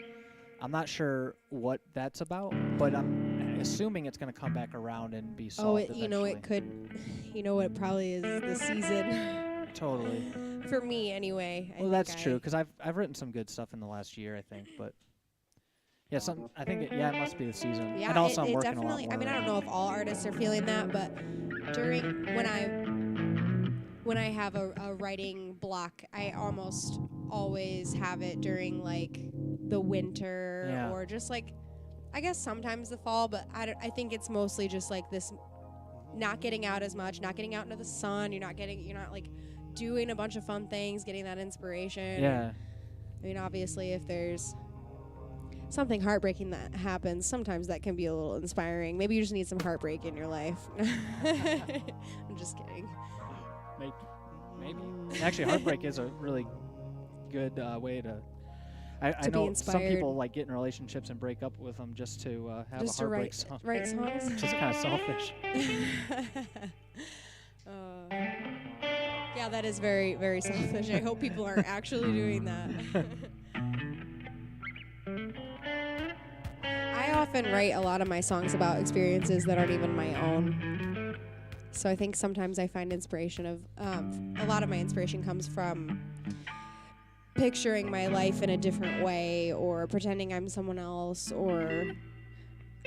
I'm not sure what that's about, but I'm assuming it's going to come back around and be solved eventually. it could, it probably is the season. Totally. For me, anyway. Well, that's true, because I've written some good stuff in the last year, I think, but Yeah, I think it must be the season. Yeah, and also I'm it working a lot definitely. more. I mean, I don't know if all artists are feeling that, but during when I have a writing block, I almost always have it during like the winter Yeah. or just like I guess sometimes the fall, but I think it's mostly just like this not getting out as much, not getting out into the sun. You're not like doing a bunch of fun things, getting that inspiration. Yeah. I mean, obviously, if there's something heartbreaking that happens, sometimes that can be a little inspiring. Maybe you just need some heartbreak in your life. I'm just kidding. Maybe. Actually, heartbreak is a really good way to. I To be know some inspired. people like get in relationships and break up with them just to have Just a to heartbreak song. write songs. Which is kind of selfish. Yeah, that is very, very selfish. I hope people aren't actually doing that. I often write a lot of my songs about experiences that aren't even my own. So I think sometimes I find inspiration of a lot of my inspiration comes from picturing my life in a different way or pretending I'm someone else or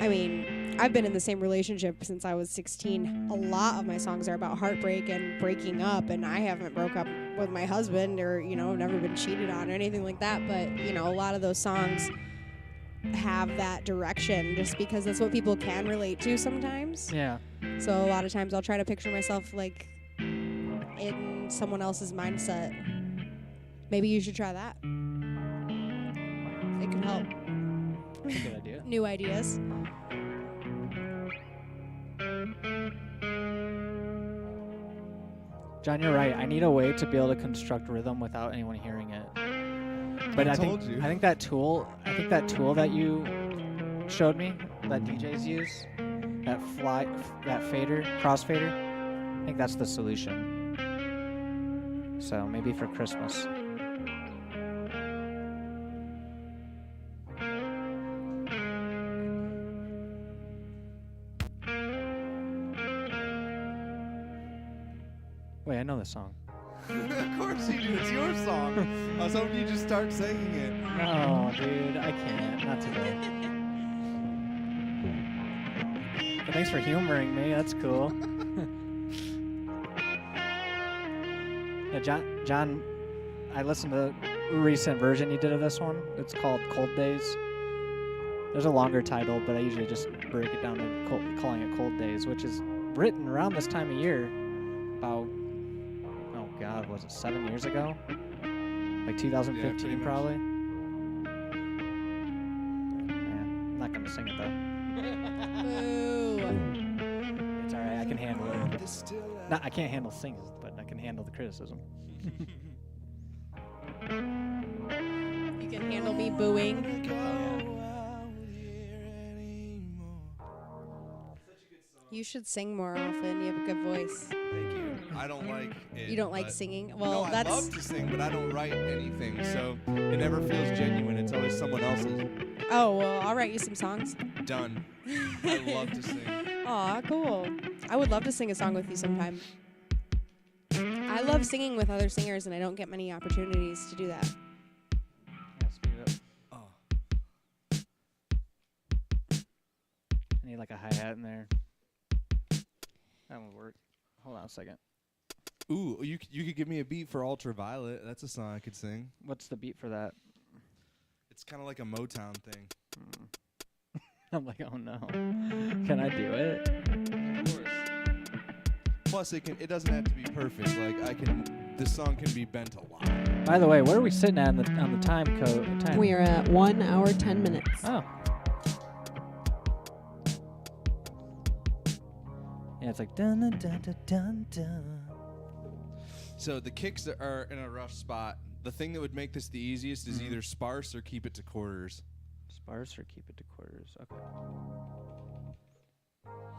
I mean, I've been in the same relationship since I was 16. A lot of my songs are about heartbreak and breaking up, and I haven't broke up with my husband or, never been cheated on or anything like that. But, a lot of those songs have that direction just because that's what people can relate to sometimes. Yeah. So a lot of times I'll try to picture myself like in someone else's mindset. Maybe you should try that. It could help. That's a good idea. New ideas. John, you're right. I need a way to be able to construct rhythm without anyone hearing it. But I think that tool that you showed me, that DJs use, that fader, crossfader, I think that's the solution. So maybe for Christmas. Wait, I know this song. Of course you do. It's your song. I was hoping you just start singing it. No, dude, I can't. Not today. But thanks for humoring me. That's cool. Yeah, John, I listened to the recent version you did of this one. It's called Cold Days. There's a longer title, but I usually just break it down to calling it Cold Days, which is written around this time of year, about, oh God, was it 7 years ago? Like 2015, pretty much. probably. I'm not gonna sing it though. Boo. It's alright, I can handle it. No, I can't handle singing, but I can handle the criticism. You can handle me booing. You should sing more often. You have a good voice. Thank you. I don't like it. You don't like but- singing? Well, no, that's I love to sing, but I don't write anything, so it never feels genuine. It's always someone else's. Oh, well, I'll write you some songs. Done. I love to sing. Aw, cool. I would love to sing a song with you sometime. I love singing with other singers, and I don't get many opportunities to do that. Yeah, speed it up. Oh. I need like a hi-hat in there. That would work. Hold on a second. Ooh, you could give me a beat for Ultraviolet. That's a song I could sing. What's the beat for that? It's kind of like a Motown thing. I'm like, oh no. Can I do it? Of course. Plus, it doesn't have to be perfect. Like this song can be bent a lot. By the way, where are we sitting at on the time code? Time? We are at 1 hour 10 minutes. Oh. Yeah, it's like dun dun dun dun dun dun. So the kicks are in a rough spot. The thing that would make this the easiest is either sparse or keep it to quarters. Sparse or keep it to quarters. Okay.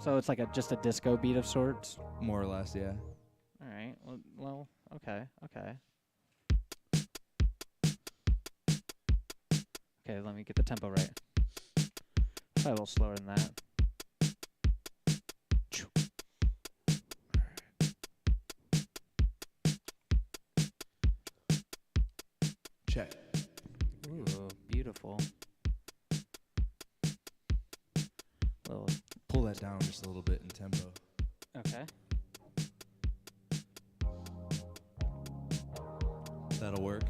So it's like just a disco beat of sorts. More or less, yeah. All right. Well. Okay. Okay. Let me get the tempo right. Probably a little slower than that. Check. Ooh, beautiful. Little. Pull that down just a little bit in tempo. Okay. That'll work.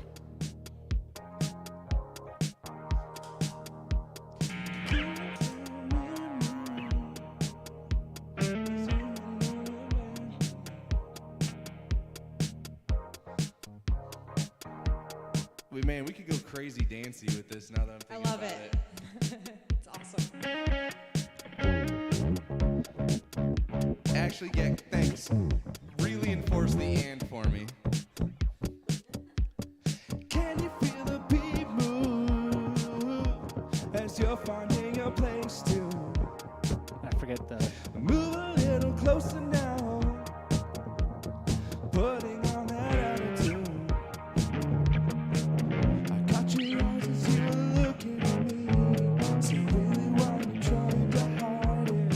Man, we could go crazy dancey with this now that I'm I thinking love about it. It's awesome. Actually, yeah, thanks. Really enforce the and for me. Can you feel the beat move as you're finding a place to I forget the. move a little closer now, putting on that attitude. I caught your eyes as you were looking at me, so really why you trying to hide it?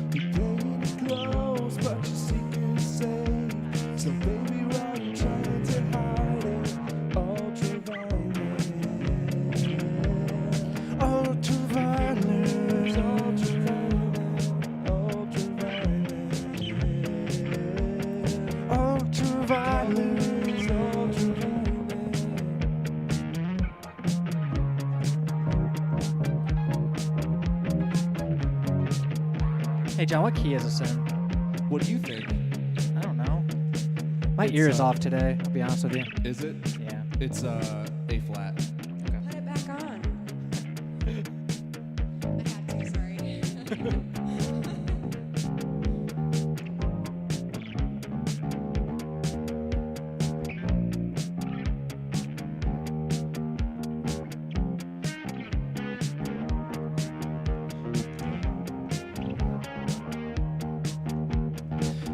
You're playing it close, but your secret is safe. So baby, why you trying to hide it? Ultraviolet, ultraviolet, ultraviolet, Hey John, what key is this in? What do you think? I don't know. My It's, ear is off today. I'll be honest with you. Is it? Yeah. It's A flat. Put it back on. I had to, sorry.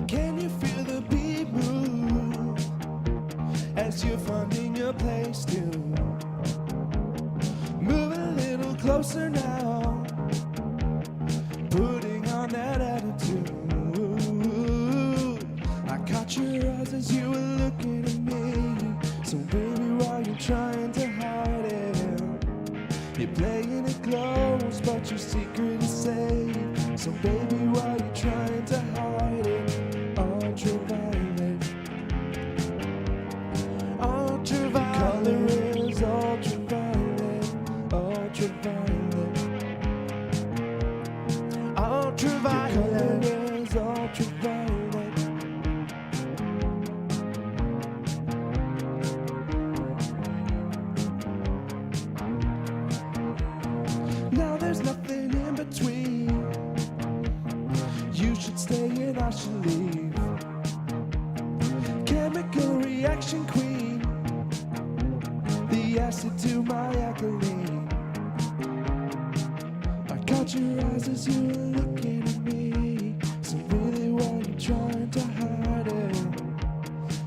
Can you feel the beat move as you're finding your place to move a little closer now, putting on that attitude? I caught your eyes as you were looking at me, so baby, why you trying to hide it? You're playing it close, but your secret is safe. So baby, why you trying to hide it? Ultraviolet, ultraviolet, color is ultraviolet, ultraviolet, ultraviolet, color is ultraviolet. Now there's nothing in between. You should stay and I should leave. Chemical reaction queen, the acid to my alkaline. I caught your eyes as you were looking at me, so really why you trying to hide it?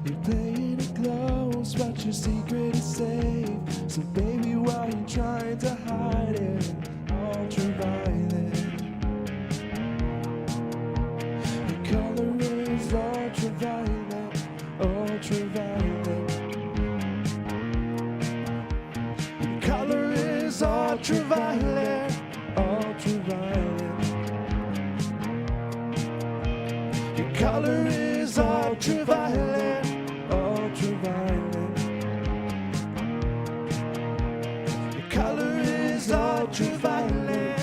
You're playing it close, but your secret is safe. So baby, why you trying to hide it? Ultraviolet, your color is ultraviolet, ultraviolet. Your color is ultraviolet, ultraviolet. Your color is ultraviolet, ultraviolet. Your color is ultraviolet.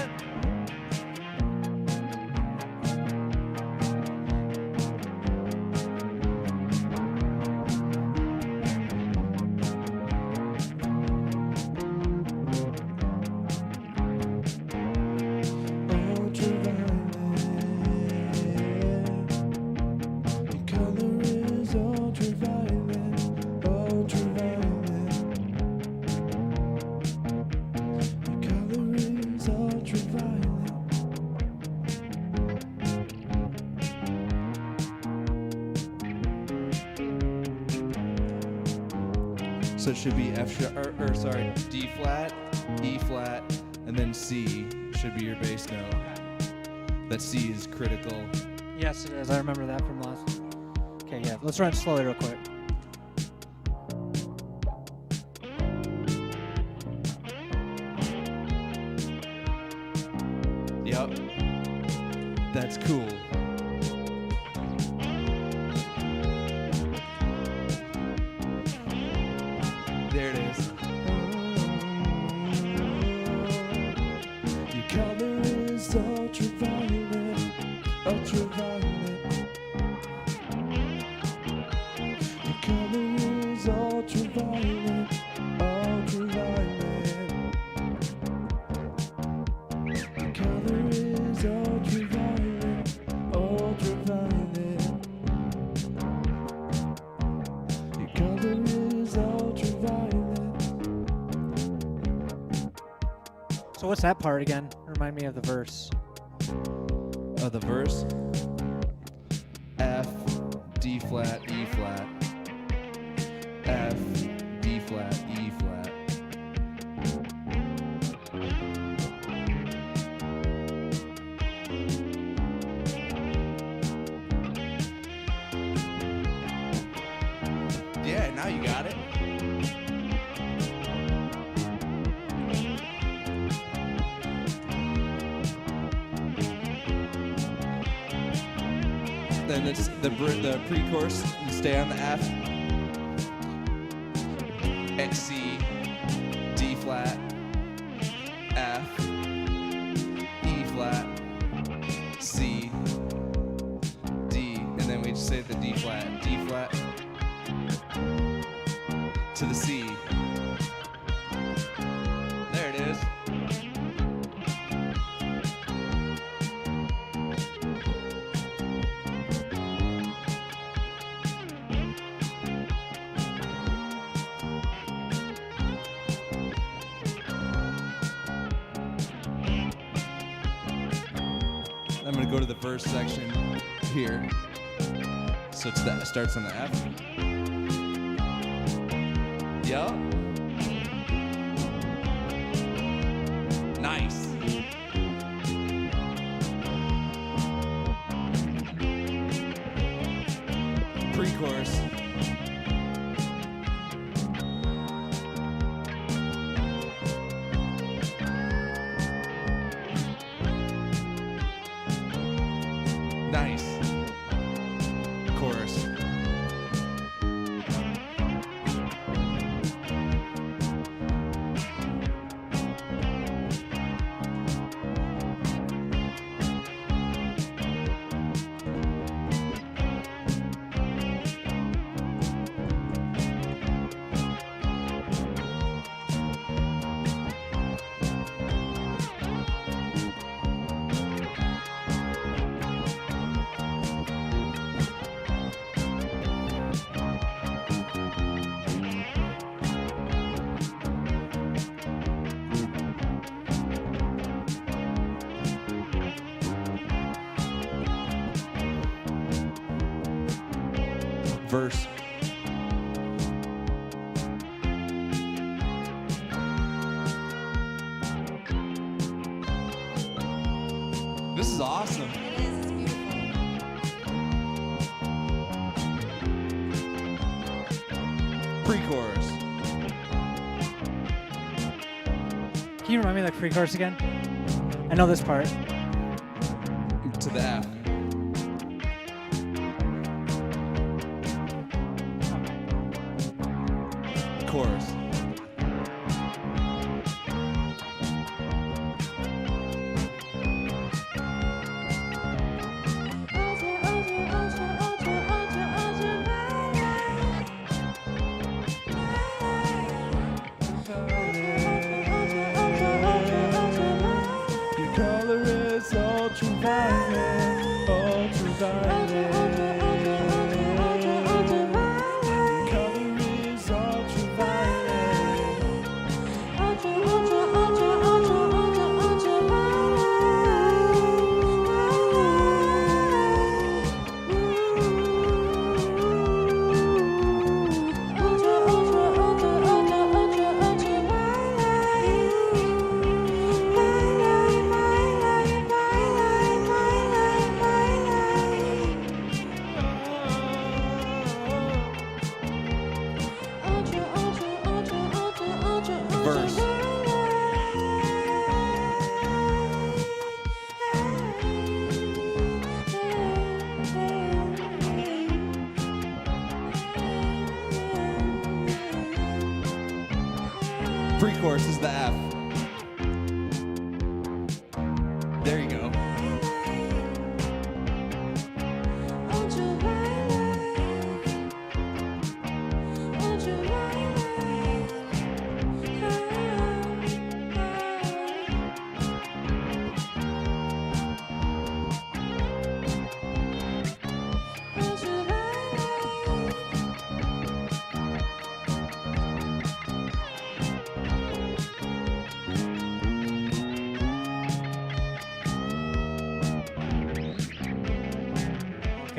Your color is ultraviolet, ultraviolet. Your color is ultraviolet. So it should be D flat, E flat, and then C should be your bass note. That C is critical. Yes, it is. I remember that from last. Okay, yeah. Let's run it slowly real quick. Yep. ultraviolet. The color is ultraviolet, ultraviolet. The color is ultraviolet, ultraviolet. The color is ultraviolet. So what's that part again? Remind me of the verse. The verse: F, D flat, E flat, F, D flat, E flat. Yeah, now you got it. Then it's the pre-chorus. You stay on the F, X, C, D flat, F, E flat, C, D, and then we just say the D flat to the C. There it is. I'm gonna go to the verse section here. So it's that starts on the F. Yup. Nice. Pre-chorus. Nice. Chorus. Verse. This is awesome. It is. It's beautiful. Pre-chorus. Can you remind me of that pre-chorus again? I know this part. To the F. Chorus. Your color is ultraviolet, ultraviolet. Your color is ultraviolet. Verse. Pre-chorus is the F. There you go.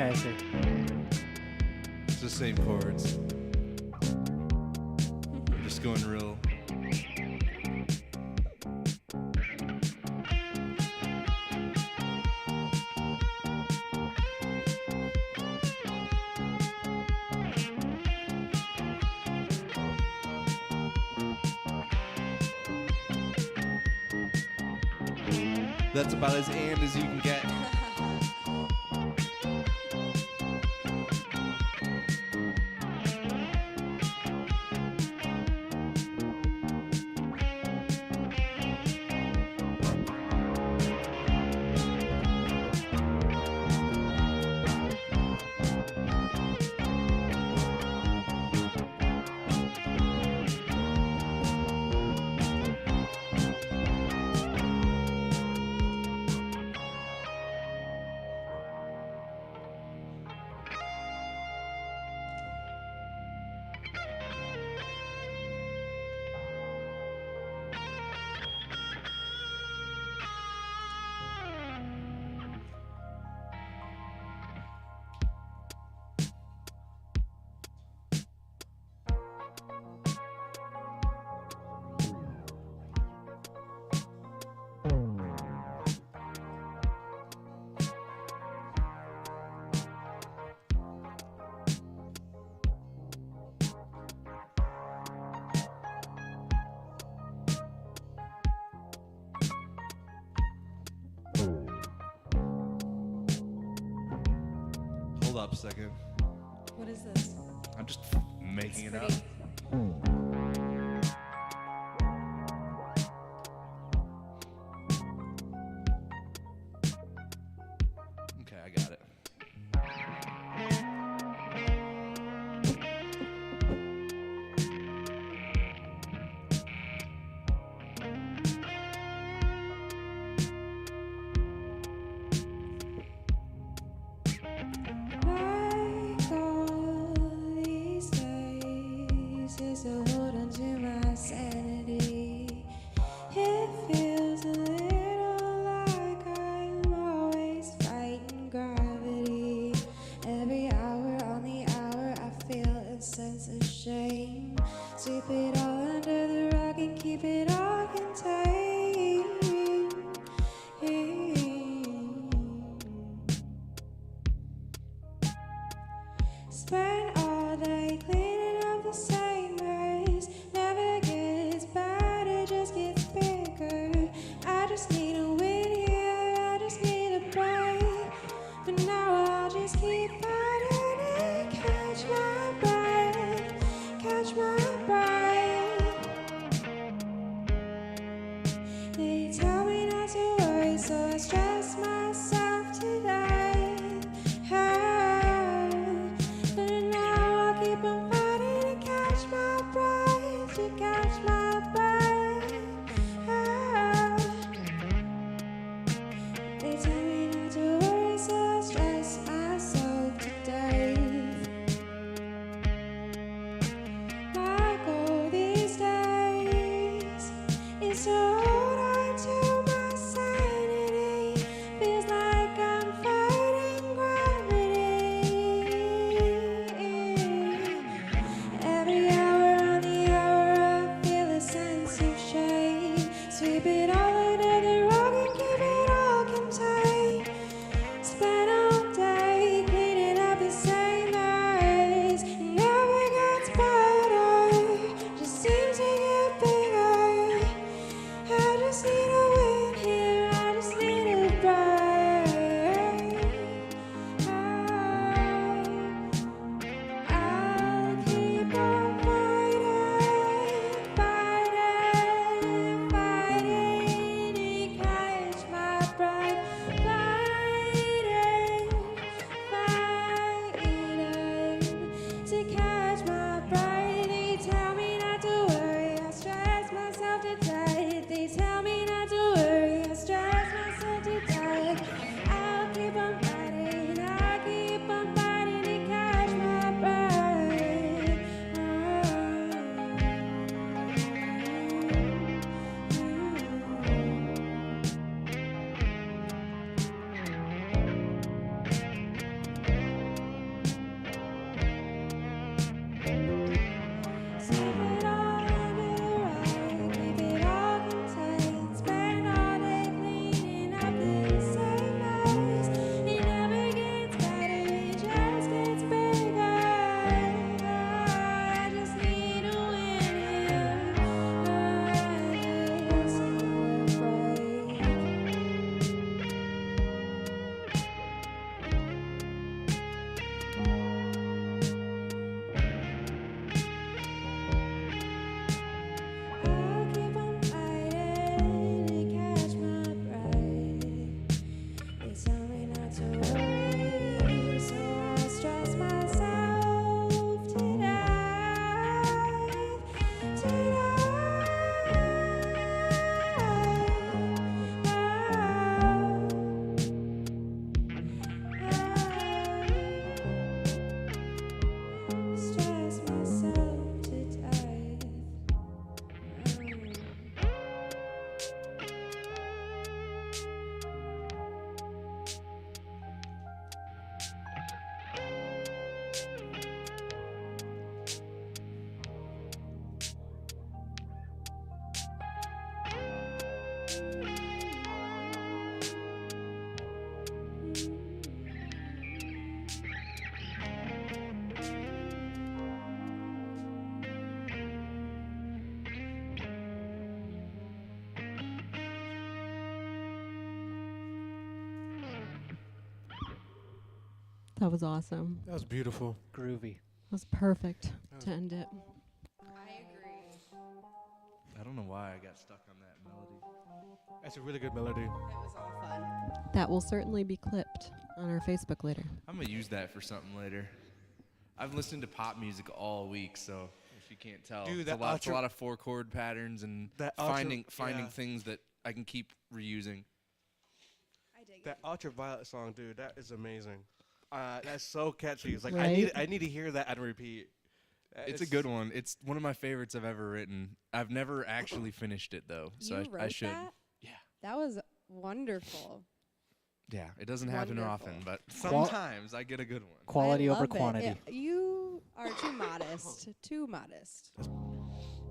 Okay, I see. It's the same chords. I'm just going real. That's about as and as you can get. Hold up a second. What is this? I'm just making it Pretty. up. Okay, I got it. Like all these days is to hold on to my sanity. It feels a little like I'm always fighting gravity. Every hour on the hour I feel a sense of shame. Sweep it all under the rug and keep it all contained. Spend all day cleaning up the same mess. Never gets better, it just gets bigger. I just need a win here, I just need a break. But now I'll just keep fighting it. Catch my breath, catch my breath. They tell me not to worry, so I stress myself to death. But now I'll keep on fighting. That was awesome. That was beautiful. Groovy. That was perfect to end it. I agree. I don't know why I got stuck on that melody. That's a really good melody. It was all fun. That will certainly be clipped on our Facebook later. I'm gonna use that for something later. I've listened to pop music all week, so if you can't tell, Dude, it's that a outro- lot of 4-chord patterns and That finding yeah. things that I can keep reusing. I dig That it. Ultraviolet song, dude, that is amazing. That's so catchy. It's like Right? I need to hear that on repeat. It's a good one. It's one of my favorites I've ever written. I've never actually finished it though, so You I wrote should. that? Yeah. That was wonderful. Yeah, it doesn't happen Wonderful. often, but sometimes I get a good one. Quality I over love it. quantity. You are too modest. Too modest.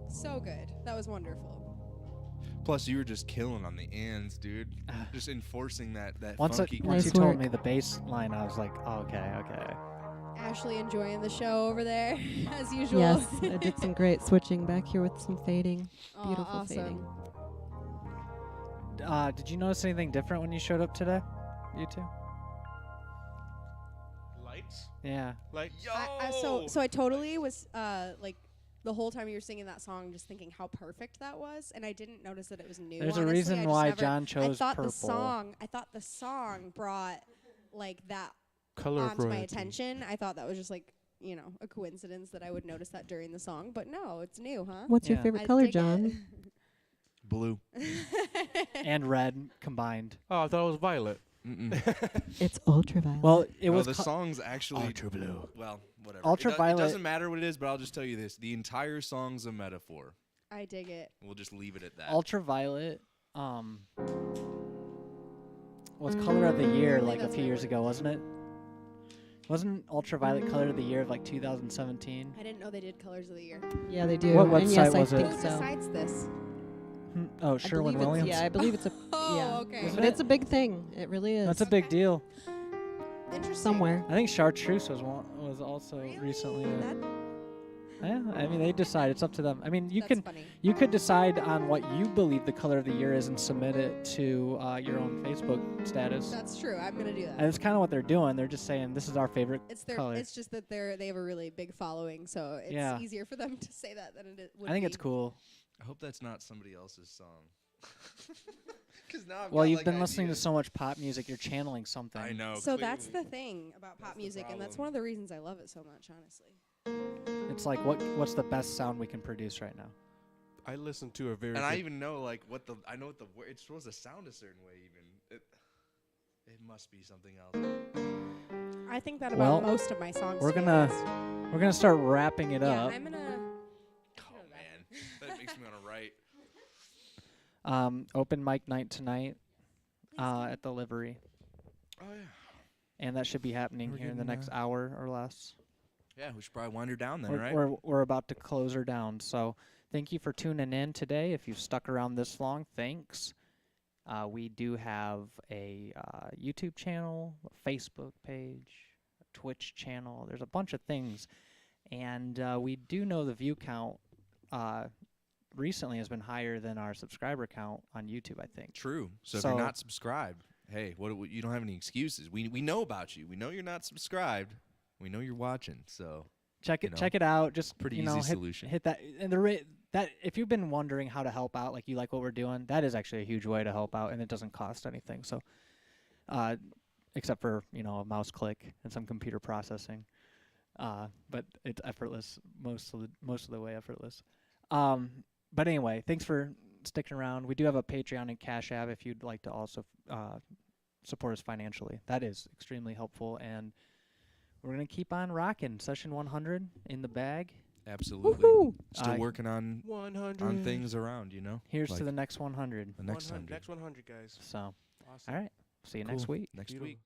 So good. That was wonderful. Plus, you were just killing on the ands, dude. Just enforcing that Once funky. Nice you told work. me the bass line, I was like, oh, okay. Ashley enjoying the show over there, as usual. Yes, I did some great switching back here with some fading. Aw, Beautiful awesome. fading. Did you notice anything different when you showed up today? You two? Lights? Yeah. Like, So I totally was like the whole time you were singing that song, just thinking how perfect that was, and I didn't notice that it was new. There's a honestly. I reason just why never- John chose I thought purple. the song brought like that color onto my variety. attention. I thought that was just like a coincidence that I would notice that during the song, but no, it's new, huh? What's your Yeah. favorite I color, dig John? Blue. And red combined. Oh, I thought it was violet. It's ultraviolet. Well, it was the song's actually Ultra blue. Well, whatever. Ultraviolet- It doesn't matter what it is, but I'll just tell you this: the entire song's a metaphor. I dig it. We'll just leave it at that. ultraviolet. Was color of the year Really, like a that's few my years word. ago, wasn't it? Wasn't ultraviolet color of the year of like 2017? I didn't know they did colors of the year. yeah, they do. What and yes, website was I it? think Who so. decides this? Oh, I Sherwin believe Williams. Yeah, I believe it's a. Oh, yeah. okay. Isn't But it? it's a big thing. It really is. That's a big Okay. deal. Interesting. Somewhere. I think Chartreuse was also Really? recently. That, Yeah, I mean they decide. It's up to them. I mean you that's can funny. you could decide on what you believe the color of the year is and submit it to your own Facebook status. That's true. I'm gonna do that. And it's kind of what they're doing. They're just saying this is our favorite It's their. color. It's just that they have a really big following, so it's Yeah. easier for them to say that than it would I think be. it's cool. I hope that's not somebody else's song. 'Cause now I've Well, got, you've like, been listening to ideas. so much pop music, you're channeling something. I know. So that's clearly. the thing about pop That's the music, and that's problem. one of the reasons I love it so much, honestly. It's like what's the best sound we can produce right now? I listened to a very And I good- even know I know what the word. It's supposed to sound a certain way. Even it must be something else. I think that Well, about most of my songs. we're to be gonna- honest. We're gonna start wrapping it Yeah, up. I'm gonna. Oh man, that makes me want to write. Open mic night tonight at the Livery, Oh yeah. and that should be happening We're here in the getting, next hour or less. Yeah, we should probably wind her down then, We're, right? we're about to close her down. So thank you for tuning in today. If you've stuck around this long, thanks. We do have a YouTube channel, a Facebook page, a Twitch channel. There's a bunch of things. And we do know the view count recently has been higher than our subscriber count on YouTube, I think. True. So if So- you're not subscribed, hey, you don't have any excuses. We know about you. We know you're not subscribed. We know you're watching. So Check you it know, check it out. Just pretty you easy know, solution. hit that and that if you've been wondering how to help out, like you like what we're doing, that is actually a huge way to help out, and it doesn't cost anything. So, except for a mouse click and some computer processing, but it's effortless most of the way effortless. But anyway, thanks for sticking around. We do have a Patreon and Cash App if you'd like to also support us financially. That is extremely helpful, and we're gonna keep on rocking. Session 100 in the bag. absolutely. Woohoo! Still I- working on 100. things around. Here's Like to the next 100. the next 100. 100. Next 100, guys. So, Awesome. all right. See you next Cool. week. Next Beautiful. week.